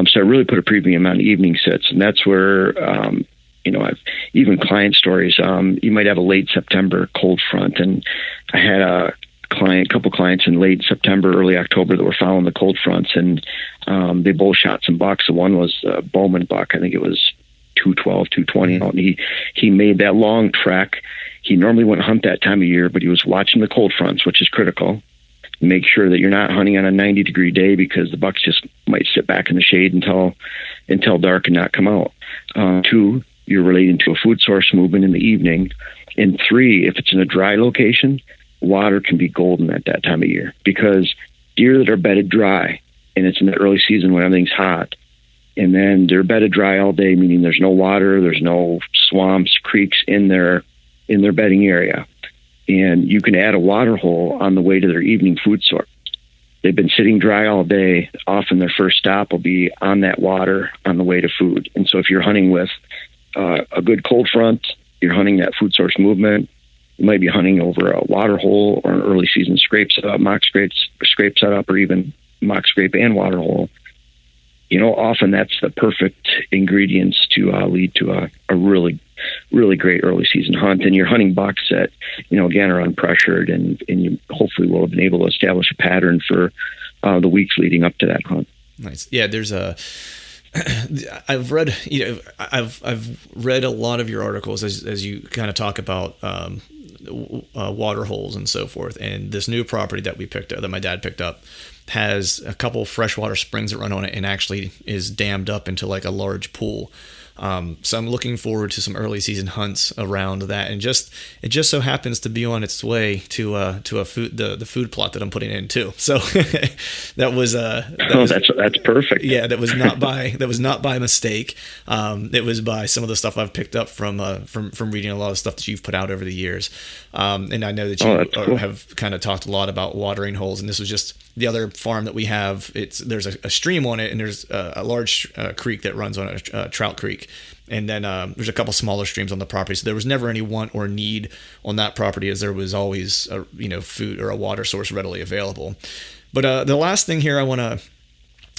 So I really put a premium on evening sets, and that's where, I've even client stories. You might have a late September cold front, and I had a couple clients in late September, early October that were following the cold fronts, and they both shot some bucks. The one was a Bowman buck. I think it was 212, 220 out, and he made that long trek. He normally wouldn't hunt that time of year, but he was watching the cold fronts, which is critical. Make sure that you're not hunting on a 90-degree day because the bucks just might sit back in the shade until dark and not come out. 2, you're relating to a food source movement in the evening. And 3, if it's in a dry location, water can be golden at that time of year because deer that are bedded dry, and it's in the early season when everything's hot, and then they're bedded dry all day, meaning there's no water, there's no swamps, creeks in their bedding area. And you can add a water hole on the way to their evening food source. They've been sitting dry all day. Often their first stop will be on that water on the way to food. And so if you're hunting with a good cold front, you're hunting that food source movement, you might be hunting over a water hole or an early season scrape setup, mock scrape setup, or even mock scrape and water hole. Often that's the perfect ingredients to lead to a really, really great early season hunt. And you're hunting bucks that, again, are unpressured, and you hopefully will have been able to establish a pattern for the weeks leading up to that hunt. Nice. Yeah, there's I've read, I've read a lot of your articles as you kind of talk about water holes and so forth. And this new property that we picked up, that my dad picked up, has a couple freshwater springs that run on it and actually is dammed up into like a large pool. So I'm looking forward to some early season hunts around that, and it just so happens to be on its way to the food plot that I'm putting in too. So that's perfect. Yeah, that was not by mistake. It was by some of the stuff I've picked up from reading a lot of stuff that you've put out over the years. And I know that you have kind of talked a lot about watering holes, and this was just the other farm that we have. There's a stream on it, and there's a large creek that runs on a trout creek. And then there's a couple smaller streams on the property. So there was never any want or need on that property, as there was always food or a water source readily available. But the last thing here I want to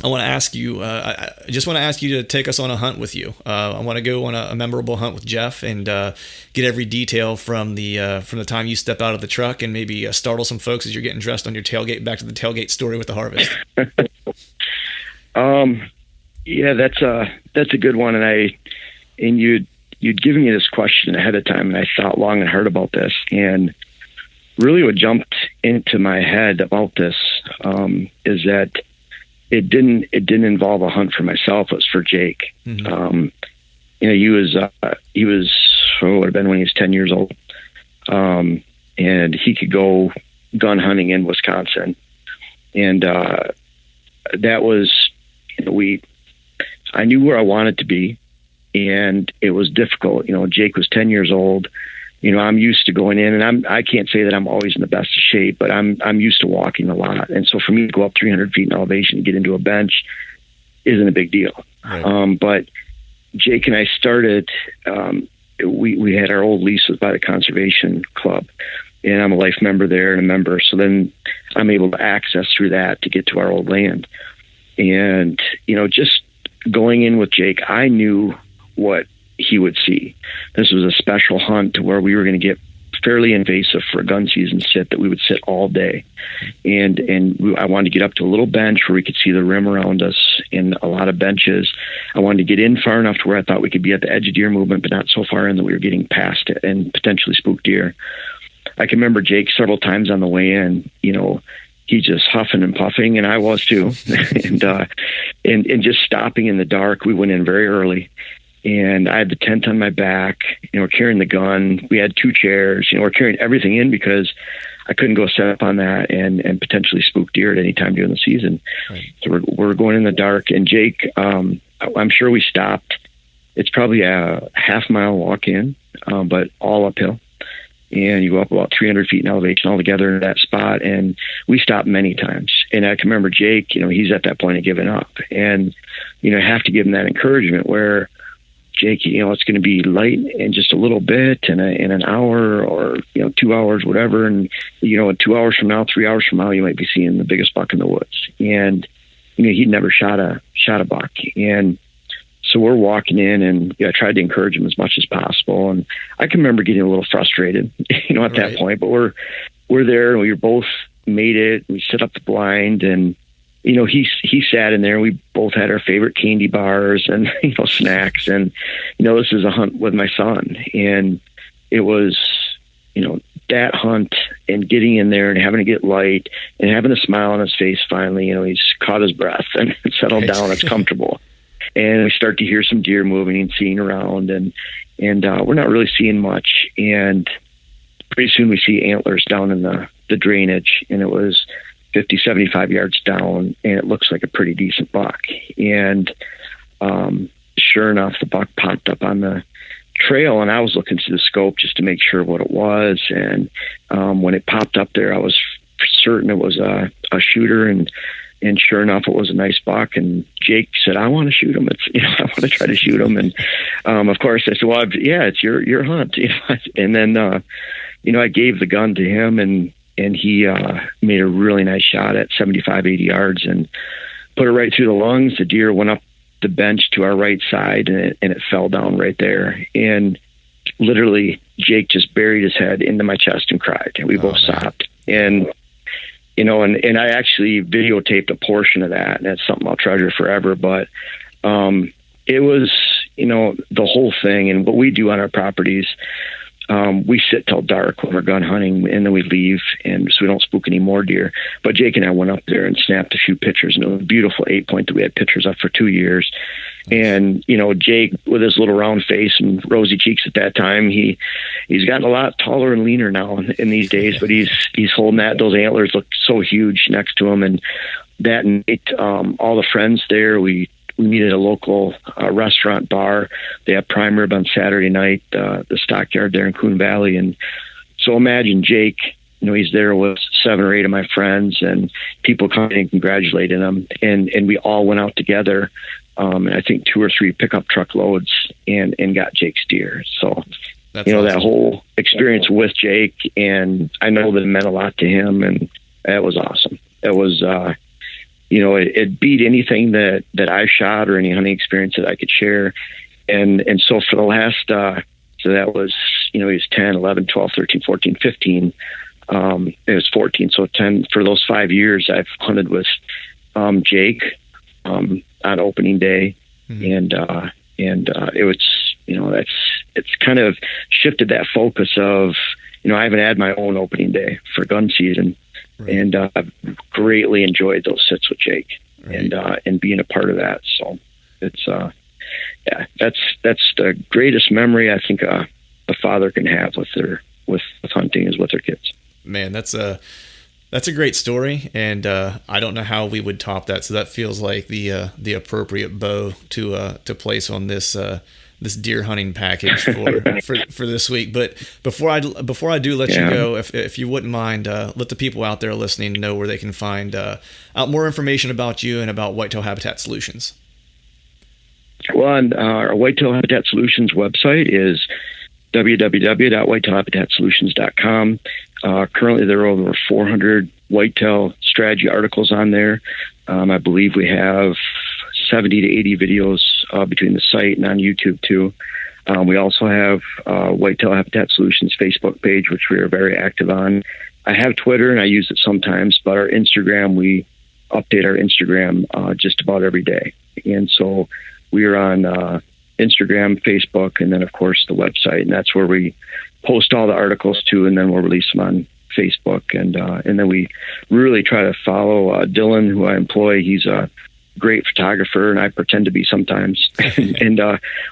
ask you, I just want to ask you to take us on a hunt with you. I want to go on a memorable hunt with Jeff and get every detail from the time you step out of the truck, and maybe startle some folks as you're getting dressed on your tailgate, back to the tailgate story with the harvest. Yeah, that's a good one. And you'd given me this question ahead of time, and I thought long and hard about this. And really what jumped into my head about this is that it didn't involve a hunt for myself. It was for Jake. Mm-hmm. He was would have been when he was 10 years old. And he could go gun hunting in Wisconsin. And that was, I knew where I wanted to be, and it was difficult. Jake was 10 years old. I'm used to going in, and I can't say that I'm always in the best of shape, but I'm used to walking a lot. And so for me to go up 300 feet in elevation to get into a bench isn't a big deal. Right. But Jake and I started, we had our old lease by the Conservation Club, and I'm a life member there and a member. So then I'm able to access through that to get to our old land. And, just going in with Jake, I knew what he would see. This was a special hunt to where we were going to get fairly invasive for a gun season sit, that we would sit all day. And I wanted to get up to a little bench where we could see the rim around us in a lot of benches. I wanted to get in far enough to where I thought we could be at the edge of deer movement, but not so far in that we were getting past it and potentially spook deer. I can remember Jake several times on the way in, he just huffing and puffing, and I was too. and just stopping in the dark. We went in very early, and I had the tent on my back. We're carrying the gun. We had 2 chairs. We're carrying everything in because I couldn't go set up on that and potentially spook deer at any time during the season. Right. So we're going in the dark, and Jake, I'm sure we stopped. It's probably a half-mile walk in, but all uphill. And you go up about 300 feet in elevation altogether in that spot. And we stopped many times. And I can remember Jake, he's at that point of giving up. And, I have to give him that encouragement where, Jake, it's going to be light in just a little bit, in an hour or, 2 hours, whatever. And, 2 hours from now, 3 hours from now, you might be seeing the biggest buck in the woods. And, he'd never shot a buck. And so we're walking in, and I tried to encourage him as much as possible. And I can remember getting a little frustrated, at that point, but we're there, and we both made it. We set up the blind, and, he sat in there, and we both had our favorite candy bars and, snacks. And, this is a hunt with my son. And it was, that hunt and getting in there and having to get light and having a smile on his face. Finally, he's caught his breath and settled down. It's comfortable. And we start to hear some deer moving and seeing around, and we're not really seeing much. And pretty soon we see antlers down in the drainage, and it was 50, 75 yards down, and it looks like a pretty decent buck. And sure enough, the buck popped up on the trail, and I was looking through the scope just to make sure what it was. And when it popped up there, I was certain it was a shooter, and sure enough, it was a nice buck. And Jake said, "I want to shoot him. I want to try to shoot him." And of course, I said, "Well, it's your hunt." And then I gave the gun to him, and he made a really nice shot at 75, 80 yards and put it right through the lungs. The deer went up the bench to our right side, and it fell down right there. And literally, Jake just buried his head into my chest and cried. And we both sobbed. And and I actually videotaped a portion of that, and that's something I'll treasure forever. But It was, the whole thing, and what we do on our properties. We sit till dark when we're gun hunting, and then we leave, and so we don't spook any more deer. But Jake and I went up there and snapped a few pictures, and it was a beautiful 8-point that we had pictures of for 2 years. And Jake, with his little round face and rosy cheeks at that time, he's gotten a lot taller and leaner now in these days. But he's holding that; those antlers look so huge next to him. And that night, all the friends there, we meet at a local restaurant bar. They have prime rib on Saturday night, the stockyard there in Coon Valley. And so imagine Jake, he's there with 7 or 8 of my friends, and people coming and congratulating him. And we all went out together, and I think 2 or 3 pickup truck loads and got Jake's deer. So, that's awesome. That whole experience with Jake, and I know that it meant a lot to him, and that was awesome. It was, it beat anything that I shot or any hunting experience that I could share. And so for the last, so that was, he was 10, 11, 12, 13, 14, 15. It was 14. So 10, for those 5 years, I've hunted with Jake on opening day. Mm-hmm. And it was, it's kind of shifted that focus of, I haven't had my own opening day for gun season. Right. And I've greatly enjoyed those sits with Jake, right. And being a part of that. So it's that's the greatest memory I think a father can have with hunting is with their kids. Man, that's a great story, and I don't know how we would top that. So that feels like the appropriate bow to place on this deer hunting package for this week. But before I do let you go, if you wouldn't mind, let the people out there listening know where they can find out more information about you and about Whitetail Habitat Solutions. Well, our Whitetail Habitat Solutions website is www.whitetailhabitatsolutions.com. Currently, there are over 400 whitetail strategy articles on there. I believe we have 70 to 80 videos between the site and on YouTube too. We also have Whitetail Habitat Solutions Facebook page, which we are very active on. I have Twitter and I use it sometimes, but our Instagram, we update our Instagram just about every day. And so we are on Instagram, Facebook, and then of course the website, and that's where we post all the articles too, and then we'll release them on Facebook. And then we really try to follow Dylan, who I employ. He's a great photographer, and I pretend to be sometimes. and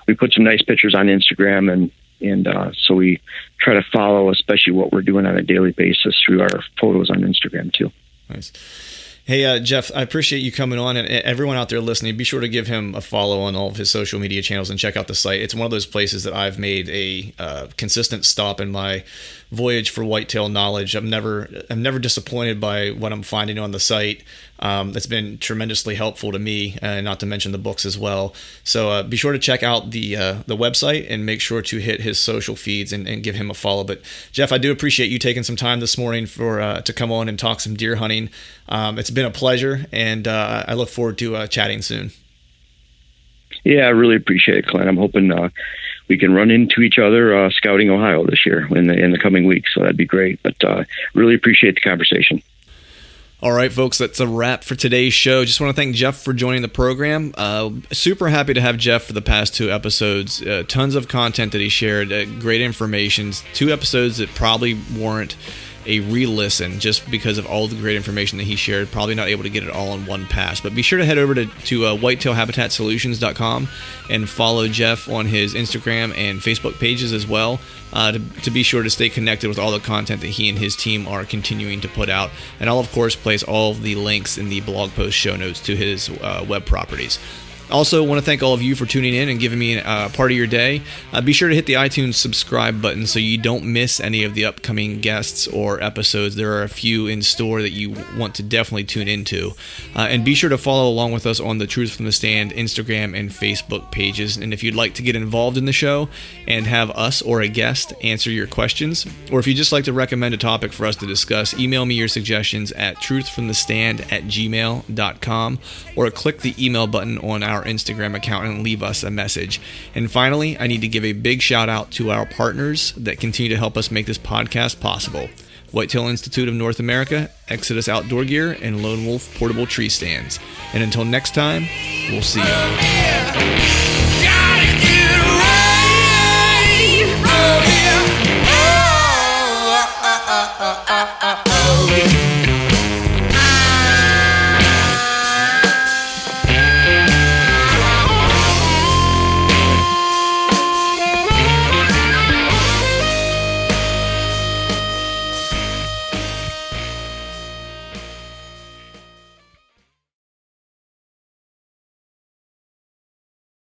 we put some nice pictures on Instagram, and so we try to follow, especially what we're doing on a daily basis through our photos on Instagram too. Nice. Hey, Jeff, I appreciate you coming on, and everyone out there listening, be sure to give him a follow on all of his social media channels and check out the site. It's one of those places that I've made a consistent stop in my voyage for whitetail knowledge. I'm never disappointed by what I'm finding on the site. It's been tremendously helpful to me, not to mention the books as well. So be sure to check out the website and make sure to hit his social feeds and give him a follow. But Jeff, I do appreciate you taking some time this morning to come on and talk some deer hunting. It's been a pleasure, and I look forward to chatting soon. Yeah, I really appreciate it, Clint. I'm hoping we can run into each other scouting Ohio this year in the coming weeks, so that'd be great. But really appreciate the conversation. All right, folks, that's a wrap for today's show. Just want to thank Jeff for joining the program. Super happy to have Jeff for the past 2 episodes. Tons of content that he shared, great information. 2 episodes that probably warrant a re-listen just because of all the great information that he shared. Probably not able to get it all in one pass, but be sure to head over to whitetailhabitatsolutions.com and follow Jeff on his Instagram and Facebook pages as well, to be sure to stay connected with all the content that he and his team are continuing to put out. And I'll of course place all of the links in the blog post show notes to his web properties. Also, want to thank all of you for tuning in and giving me a part of your day. Be sure to hit the iTunes subscribe button so you don't miss any of the upcoming guests or episodes. There are a few in store that you want to definitely tune into. And be sure to follow along with us on the Truth from the Stand Instagram and Facebook pages. And if you'd like to get involved in the show and have us or a guest answer your questions, or if you'd just like to recommend a topic for us to discuss, email me your suggestions at truthfromthestand@gmail.com, or click the email button on our Instagram account and leave us a message. And finally, I need to give a big shout out to our partners that continue to help us make this podcast possible: Whitetail Institute of North America, Exodus Outdoor Gear, and Lone Wolf Portable Tree Stands. And until next time, We'll see you. Gotta get right.